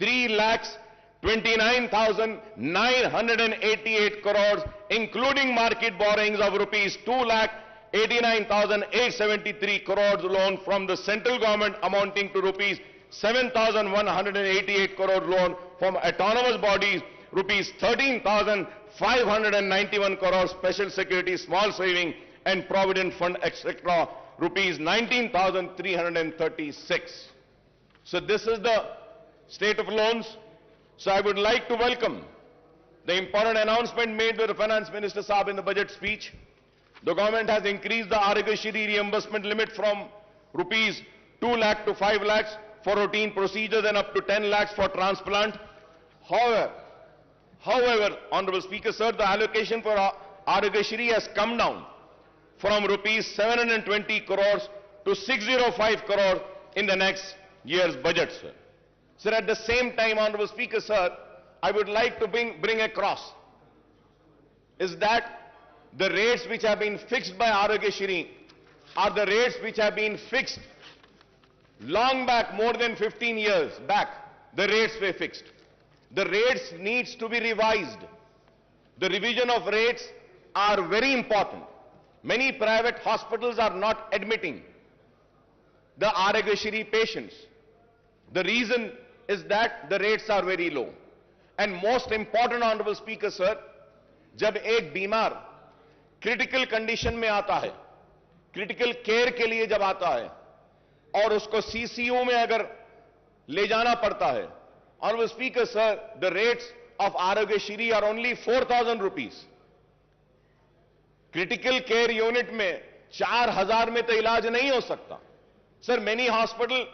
3,29,988 crores, including market borrowings of rupees 2,89,873 crores loan from the central government amounting to rupees 7,188 crore loan from autonomous bodies, rupees 13,591 crore special security small saving and provident fund, etc., rupees 19,336. So this is the state of loans. So I would like to welcome the important announcement made by the Finance Minister Saab in the budget speech. The government has increased the Arogashiri reimbursement limit from rupees 2 lakh to 5 lakhs for routine procedures and up to 10 lakhs for transplant. However, Honorable Speaker, sir, the allocation for Arogashiri has come down from rupees 720 crores to 605 crores in the next year's budget, sir. Sir, at the same time, Honorable Speaker, sir, I would like to bring across is that the rates which have been fixed by Arogashiri are the rates which have been fixed long back, more than 15 years back. The rates were fixed. The rates needs to be revised. The revision of rates are very important. Many private hospitals are not admitting the Arogashiri patients. The reason is that the rates are very low. And most important, Honorable Speaker, sir, जब एक बीमार critical condition में आता है, critical care के लिए जब आता है और उसको सीसीयू में अगर ले जाना पड़ता है, Honorable Speaker, sir, the rates of Arogashiri are only 4,000 rupees. Critical care unit में 4,000 में तो इलाज नहीं हो सकता. Sir, many hospitals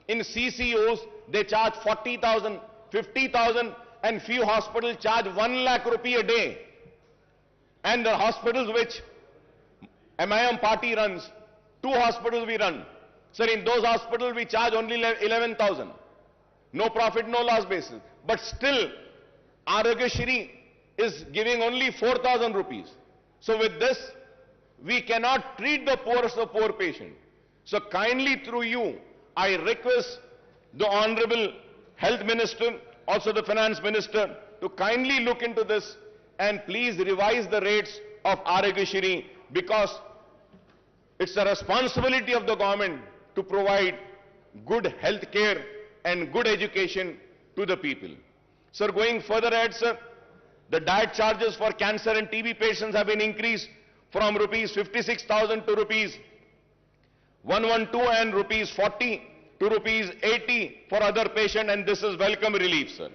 in CCUs, they charge 40,000, 50,000, and few hospitals charge 1 lakh rupee a day. And the hospitals which MIM party runs, 2 hospitals we run. Sir, in those hospitals we charge only 11,000. No profit, no loss basis. But still, Arogashiri is giving only 4,000 rupees. So with this, we cannot treat the poorest of poor patient. So kindly through you, I request the Honorable Health Minister, also the Finance Minister, to kindly look into this and please revise the rates of Arogashiri, because it's a responsibility of the government to provide good health care and good education to the people. Sir, going further ahead, sir, the diet charges for cancer and TB patients have been increased from rupees 56,000 to rupees 112 and rupees 40 to rupees 80 for other patients, and this is welcome relief, sir.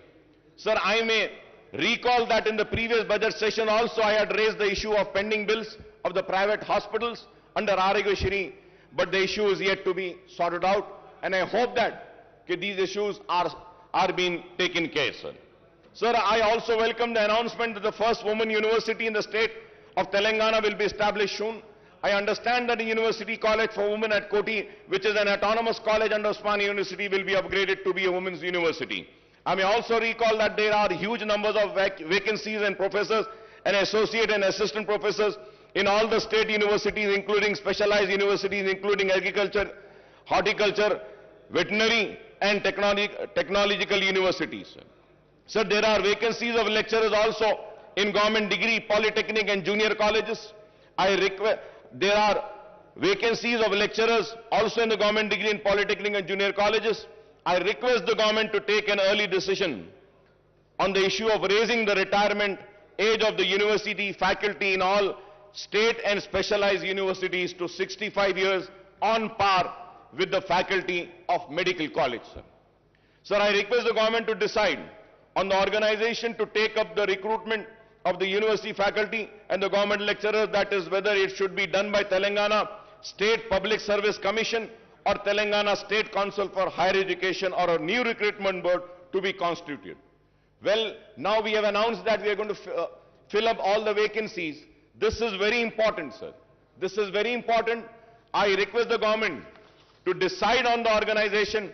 Sir, I may recall that in the previous budget session also I had raised the issue of pending bills of the private hospitals under Arogashiri, but the issue is yet to be sorted out, and I hope that these issues are being taken care of, sir. Sir, I also welcome the announcement that the first women university in the state of Telangana will be established soon. I understand that the University College for Women at Koti, which is an autonomous college under Osmania University, will be upgraded to be a women's university. I may also recall that there are huge numbers of vacancies and professors and associate and assistant professors in all the state universities, including specialized universities, including agriculture, horticulture, veterinary, and technological universities. Sir, there are vacancies of lecturers also in government degree, polytechnic, and junior colleges. There are vacancies of lecturers also in the government degree in polytechnic and junior colleges. I request the government to take an early decision on the issue of raising the retirement age of the university faculty in all state and specialized universities to 65 years on par with the faculty of medical college, sir. Sir, I request the government to decide on the organization to take up the recruitment of the university faculty and the government lecturers, that is whether it should be done by Telangana State Public Service Commission or Telangana State Council for Higher Education, or a new recruitment board to be constituted. Well, now we have announced that we are going to fill up all the vacancies. This is very important, sir. This is very important. I request the government to decide on the organization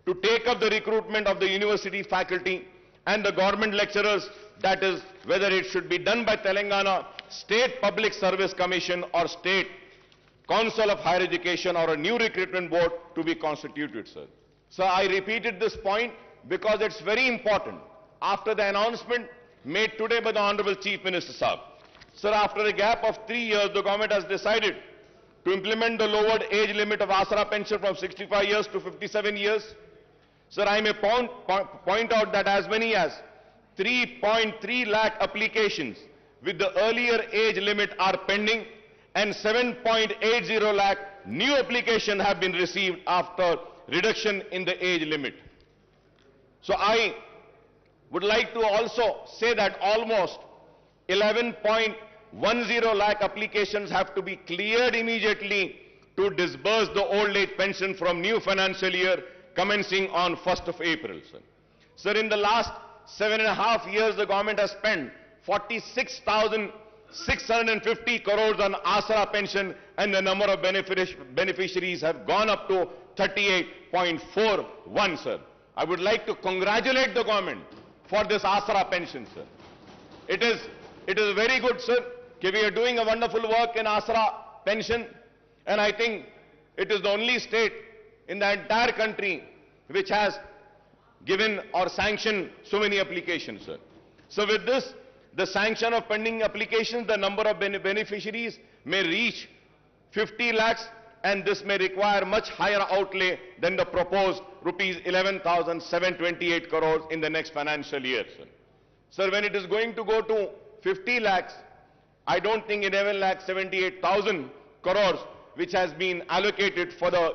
to take up the recruitment of the university faculty and the government lecturers, that is, whether it should be done by Telangana State Public Service Commission or State Council of Higher Education or a new recruitment board to be constituted, sir. So I repeated this point because it's very important. After the announcement made today by the Honorable Chief Minister Sahab, sir, after a gap of 3 years, the government has decided to implement the lowered age limit of Asura Pension from 65 years to 57 years. Sir, I may point out that as many as 3.3 lakh applications with the earlier age limit are pending, and 7.80 lakh new applications have been received after reduction in the age limit. So I would like to also say that almost 11.10 lakh applications have to be cleared immediately to disburse the old age pension from new financial year commencing on 1st of April, sir. Sir, in the last 7.5 years, the government has spent 46,650 crores on Asura Pension, and the number of beneficiaries have gone up to 38.41, sir. I would like to congratulate the government for this Asura Pension, sir. It is very good, sir, that we are doing a wonderful work in Asura Pension, and I think it is the only state in the entire country which has given or sanctioned so many applications, sir. So with this, the sanction of pending applications, the number of beneficiaries may reach 50 lakhs, and this may require much higher outlay than the proposed rupees 11,728 crores in the next financial year, sir. Sir, when it is going to go to 50 lakhs, I don't think 11,78,000 crores, which has been allocated for the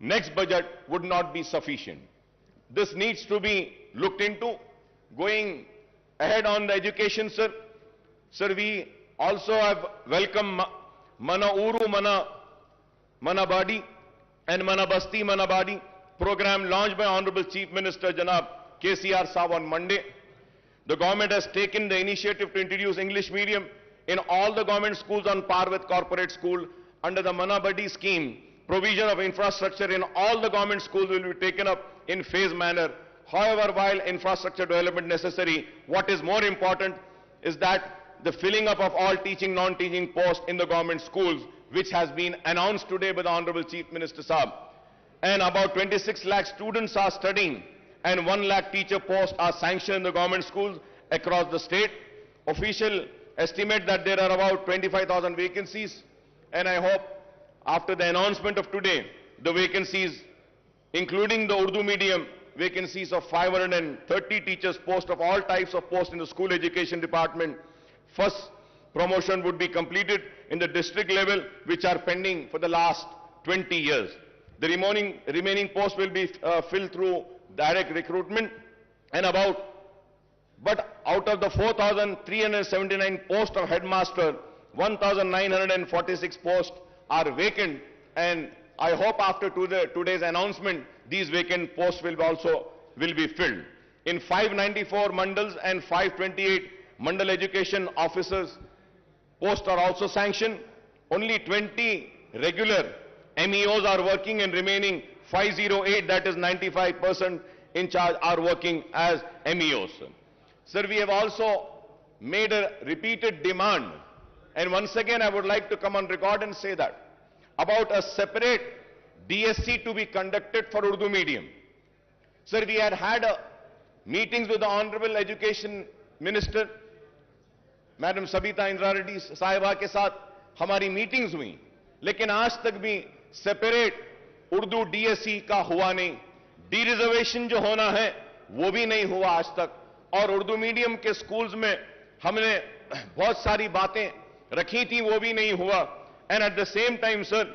next budget, would not be sufficient. This needs to be looked into. Going ahead on the education, sir. Sir, we also have welcomed Mana Uru Mana Badi and Mana Basti Mana Badi program launched by Honorable Chief Minister Janab KCR Sahab on Monday. The government has taken the initiative to introduce English medium in all the government schools on par with corporate school. Under the Mana Badi scheme, provision of infrastructure in all the government schools will be taken up in phased manner. However, while infrastructure development necessary, what is more important is that the filling up of all teaching, non-teaching posts in the government schools, which has been announced today by the Honorable Chief Minister Sahab. And about 26 lakh students are studying, and 1 lakh teacher posts are sanctioned in the government schools across the state. Official estimate that there are about 25,000 vacancies, and I hope after the announcement of today, the vacancies, including the Urdu medium vacancies of 530 teachers posts of all types of posts in the school education department, first promotion would be completed in the district level, which are pending for the last 20 years. The remaining posts will be filled through direct recruitment, and but out of the 4,379 posts of headmaster, 1,946 posts are vacant, and I hope after today's announcement, these vacant posts will be filled. In 594 mandals and 528 mandal education officers posts are also sanctioned. Only 20 regular MEOs are working, and remaining 508, that is 95% in charge, are working as MEOs. Sir, we have also made a repeated demand, and once again I would like to come on record and say that about a separate DSC to be conducted for Urdu medium. Sir, we had meetings with the Honorable Education Minister, Madam Sabita Indra Reddy साहिबा के साथ हमारी meetings हुई, लेकिन आज तक भी separate Urdu DSC का हुआ नहीं. डी रिजर्वेशन जो होना है वो भी नहीं हुआ आज तक, और उर्दू मीडियम के स्कूल्स में हमने बहुत सारी बातें रखी थी, वो भी नहीं हुआ. And at the same time, sir,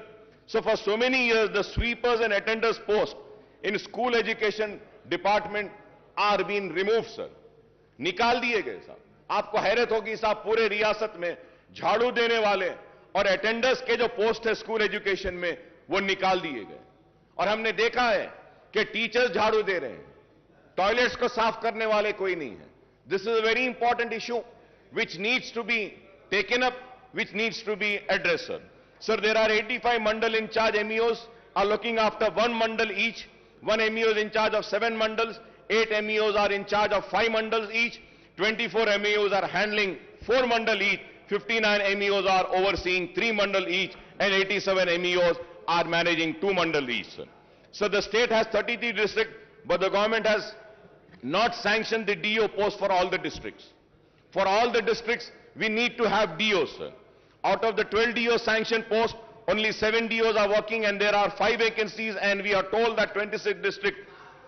so for so many years, the sweepers and attenders posts in school education department are being removed, sir. निकाल दिए गए साहब. आपको हैरत होगी साहब, पूरे रियासत में झाड़ू देने वाले और अटेंडर्स के जो पोस्ट है स्कूल एजुकेशन में, वो निकाल दिए गए. और हमने देखा है कि टीचर्स झाड़ू दे रहे हैं, टॉयलेट्स को साफ करने वाले कोई नहीं है. This is a very important issue which needs to be taken up, which needs to be addressed, sir. Sir, there are 85 mandal in charge MEOs are looking after one mandal each. One MEO is in charge of 7 mandals. 8 MEOs are in charge of 5 mandals each, 24 MEOs are handling 4 mandal each, 59 MEOs are overseeing 3 mandal each, and 87 MEOs are managing 2 mandal each. So the state has 33 districts, but the government has not sanctioned the DO post for all the districts. For all the districts, we need to have DOs, sir. Out of the 12 DO sanctioned posts, only 7 DOs are working, and there are 5 vacancies, and we are told that 26 districts,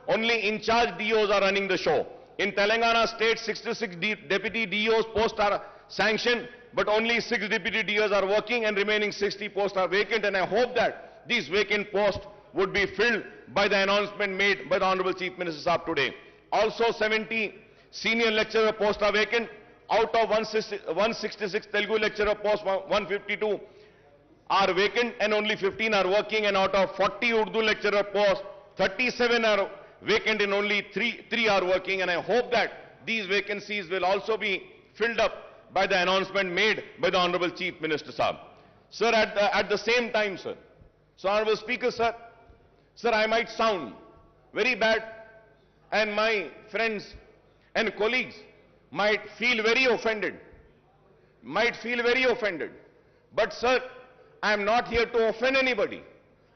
only in charge DOs are running the show. In Telangana state, 66 deputy DOs posts are sanctioned, but only 6 deputy DOs are working, and remaining 60 posts are vacant, and I hope that these vacant posts would be filled by the announcement made by the Honorable Chief Minister Saab today. Also, 70 senior lecturer posts are vacant. Out of 166 Telugu lecturer posts, 152 are vacant, and only 15 are working, and out of 40 Urdu lecturer posts, 37 are vacant, and only 3 are working, and I hope that these vacancies will also be filled up by the announcement made by the Honorable Chief Minister Saab. Sir, at the same time, sir, so Honorable Speaker, sir, I might sound very bad, and my friends and colleagues might feel very offended, But sir, I am not here to offend anybody.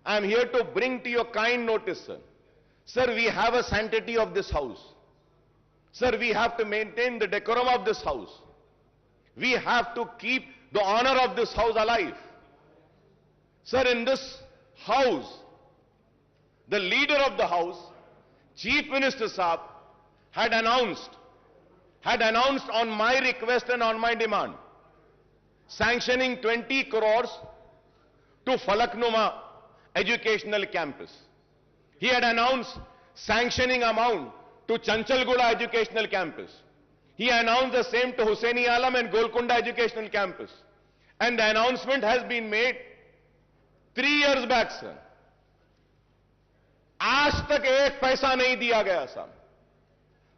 I am here to bring to your kind notice, sir. Sir, we have a sanctity of this house. Sir, we have to maintain the decorum of this house. We have to keep the honor of this house alive. Sir, in this house, the leader of the house, Chief Minister Saab, had announced on my request and on my demand, sanctioning 20 crores to Falaknuma Educational Campus. He had announced sanctioning amount to Chanchalguda Educational Campus. He announced the same to Hussaini Alam and Golconda Educational Campus. And the announcement has been made 3 years back, sir. आज तक 1 पैसा नहीं दिया गया साहब.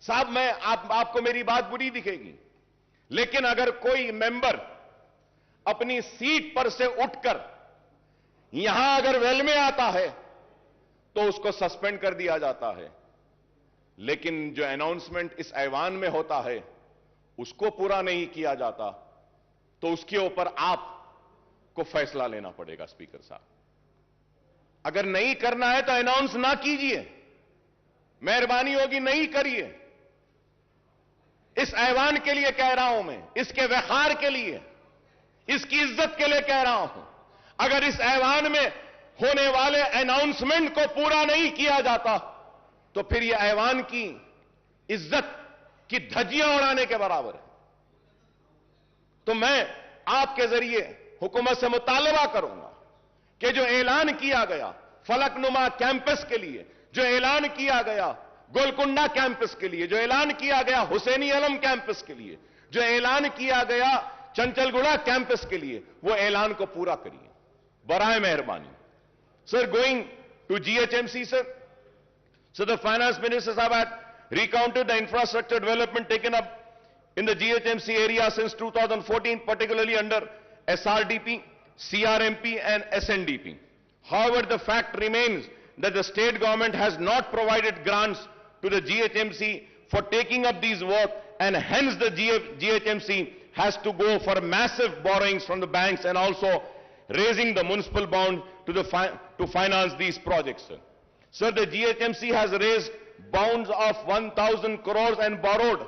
साहब, मैं आपको मेरी बात बुरी दिखेगी, लेकिन अगर कोई मेंबर अपनी सीट पर से उठकर यहां अगर वेल में आता है तो उसको सस्पेंड कर दिया जाता है, लेकिन जो अनाउंसमेंट इस ऐवान में होता है उसको पूरा नहीं किया जाता, तो उसके ऊपर आपको फैसला लेना पड़ेगा स्पीकर साहब. अगर नहीं करना है तो अनाउंस ना कीजिए, मेहरबानी होगी नहीं करिए. इस ऐवान के लिए कह रहा हूं मैं, इसके व्यवहार के लिए, इसकी इज्जत के लिए कह रहा हूं. अगर इस ऐवान में होने वाले अनाउंसमेंट को पूरा नहीं किया जाता तो फिर यह ऐवान की इज्जत की धज्जियां उड़ाने के बराबर है. तो मैं आपके जरिए हुकूमत से मुतालबा करूंगा कि जो ऐलान किया गया फलकनुमा कैंपस के लिए, जो ऐलान किया गया गोलकुंडा कैंपस के लिए, जो ऐलान किया गया हुसैनी आलम कैंपस के लिए, जो ऐलान किया गया चंचलगुड़ा कैंपस के लिए, वो ऐलान को पूरा करिए बराए मेहरबानी. Sir, going to GHMC, sir. So the finance minister had recounted the infrastructure development taken up in the GHMC area since 2014, particularly under SRDP, CRMP and SNDP. However, the fact remains that the state government has not provided grants to the GHMC for taking up these work, and hence the GHMC has to go for massive borrowings from the banks and also raising the municipal bond to finance these projects. Sir, the GHMC has raised bonds of 1,000 crores and borrowed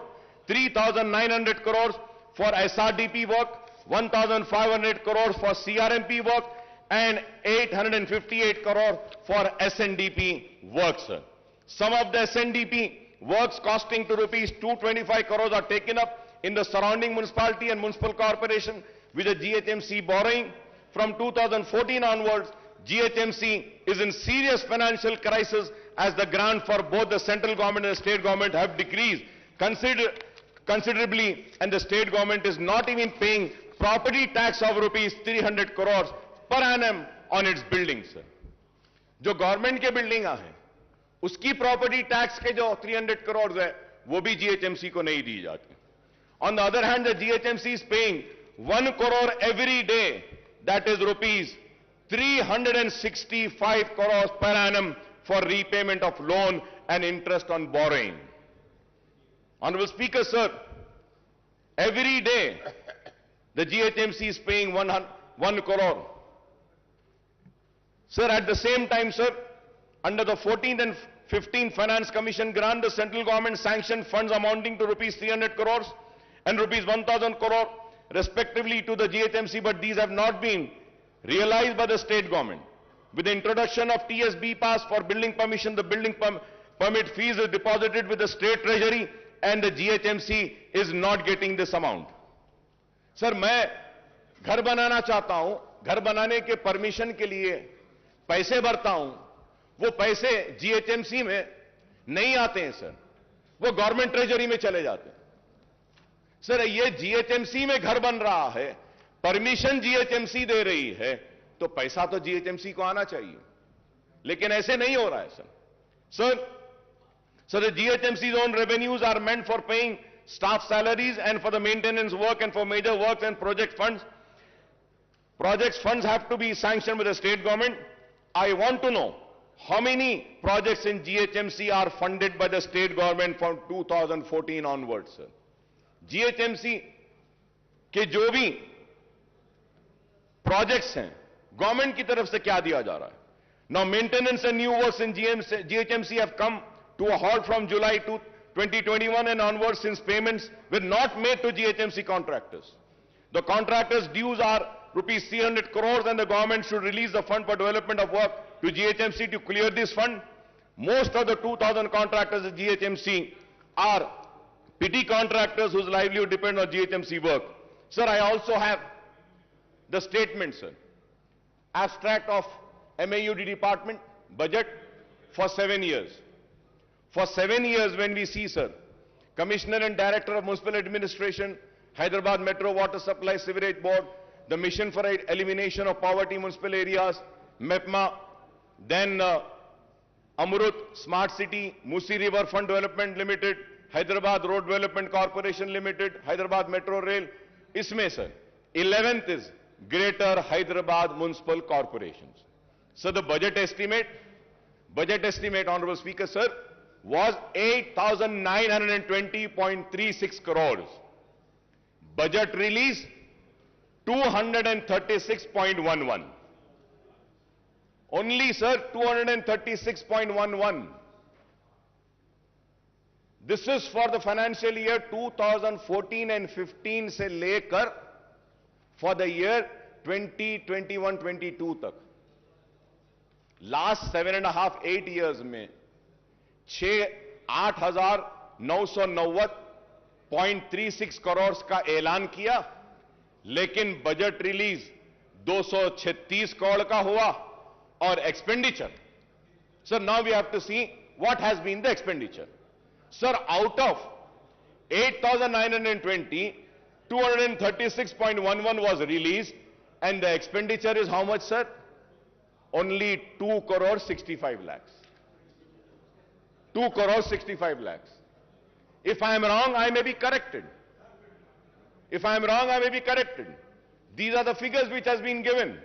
3,900 crores for SRDP work, 1,500 crores for CRMP work, and 858 crores for SNDP work, sir. Some of the SNDP works costing to rupees 225 crores are taken up in the surrounding municipality and municipal corporation with the GHMC borrowing. From 2014 onwards, GHMC is in serious financial crisis as the grant for both the central government and the state government have decreased considerably, and the state government is not even paying property tax of rupees 300 crores per annum on its buildings. जो government के building हैं उसकी property tax के जो 300 करोड़ है वो भी GHMC को नहीं दी जाती. On the other hand, the GHMC is paying 1 crore every day, that is rupees 365 crores per annum for repayment of loan and interest on borrowing. Honorable Speaker, sir, every day the GHMC is paying 1 crore. Sir, at the same time, sir, under the 14th and 15th Finance Commission grant, the central government sanctioned funds amounting to rupees 300 crores and rupees 1,000 crore respectively to the GHMC, but these have not been realized by the state government. With the introduction of TSB pass for building permission, the building permit fees is deposited with the state treasury and the GHMC is not getting this amount. Sir, मैं घर बनाना चाहता हूं, घर बनाने के permission के लिए पैसे भरता हूं, वो पैसे जीएचएमसी में नहीं आते हैं सर, वो गवर्नमेंट ट्रेजरी में चले जाते हैं। सर, ये जीएचएमसी में घर बन रहा है, परमिशन जीएचएमसी दे रही है, तो पैसा तो जीएचएमसी को आना चाहिए, लेकिन ऐसे नहीं हो रहा है sir. So the GHMC's own revenues are meant for paying staff salaries and for the maintenance work and for major works and project funds. Projects funds have to be sanctioned with the state government. I want to know how many projects in GHMC are funded by the state government from 2014 onwards, sir. GHMC के जो भी projects हैं, government की तरफ से क्या दिया जा रहा है? Now maintenance and new works in GHMC have come to a halt from July 2021 and onwards, since payments were not made to GHMC contractors. The contractors' dues are rupees 300 crores and the government should release the fund for development of work to GHMC to clear this fund. Most of the 2,000 contractors at GHMC are petty contractors whose livelihood depends on GHMC work. Sir, I also have the statement, sir. Abstract of MAUD department budget for 7 years. For 7 years, when we see, sir, Commissioner and Director of Municipal Administration, Hyderabad Metro Water Supply Sewerage Board, the Mission for Elimination of Poverty Municipal Areas, MEPMA, then Amrut Smart City, Musi River Fund Development Limited, Hyderabad Road Development Corporation Limited, Hyderabad Metro Rail. Isme, sir, 11th is Greater Hyderabad Municipal Corporations. So the budget estimate, Honorable Speaker, sir, was 8,920.36 crores. Budget release, 236.11. Only, sir, 236.11. This is for the financial year 2014 and 15 se lekar for the year 2021-22 tak. Last 7.5-8 years mein 8,990.36 crore का ऐलान किया, लेकिन budget release 236 crore का हुआ और expenditure, sir, now we have to see what has been the expenditure. Sir, out of 8,920, 236.11 was released and the expenditure is how much, sir? Only 2 crore 65 lakhs. 2 crore 65 lakhs. If I am wrong, I may be corrected. If I am wrong, I may be corrected. These are the figures which has been given.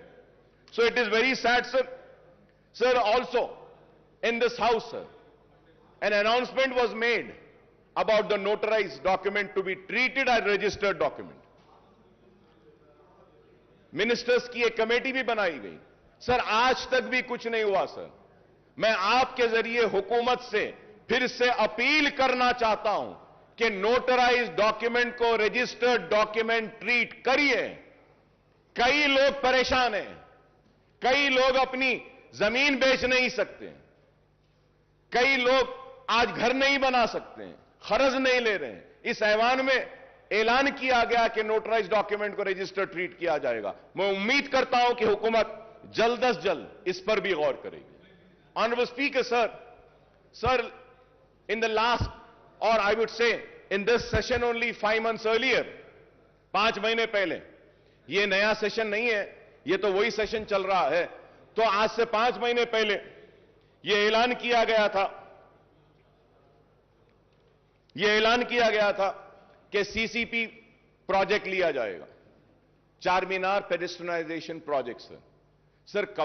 So it is very sad, sir. Sir, also, in this house, sir, an announcement was made about the notarized document to be treated as registered document. Ministers की एक committee भी बनाई गई. Sir, आज तक भी कुछ नहीं हुआ, सर. मैं आपके जरिए हुकूमत से फिर से अपील करना चाहता हूं कि नोटराइज डॉक्यूमेंट को रजिस्टर्ड डॉक्यूमेंट ट्रीट करिए. कई लोग परेशान हैं, कई लोग अपनी जमीन बेच नहीं सकते, कई लोग आज घर नहीं बना सकते, खर्च नहीं ले रहे हैं. इस ऐवान में ऐलान किया गया कि नोटराइज डॉक्यूमेंट को रजिस्टर्ड ट्रीट किया जाएगा. मैं उम्मीद करता हूं कि हुकूमत जल्द से जल्द इस पर भी गौर करेगी. Honorable Speaker, sir, in the last, or I would say, in this session only 5 months earlier, 5 महीने पहले, ये नया सेशन नहीं है, ये तो वही सेशन चल रहा है. तो आज से 5 महीने पहले ये ऐलान किया गया था कि सीसीपी प्रोजेक्ट लिया जाएगा, चार मीनार पेडेस्ट्रियनाइजेशन प्रोजेक्ट. सर,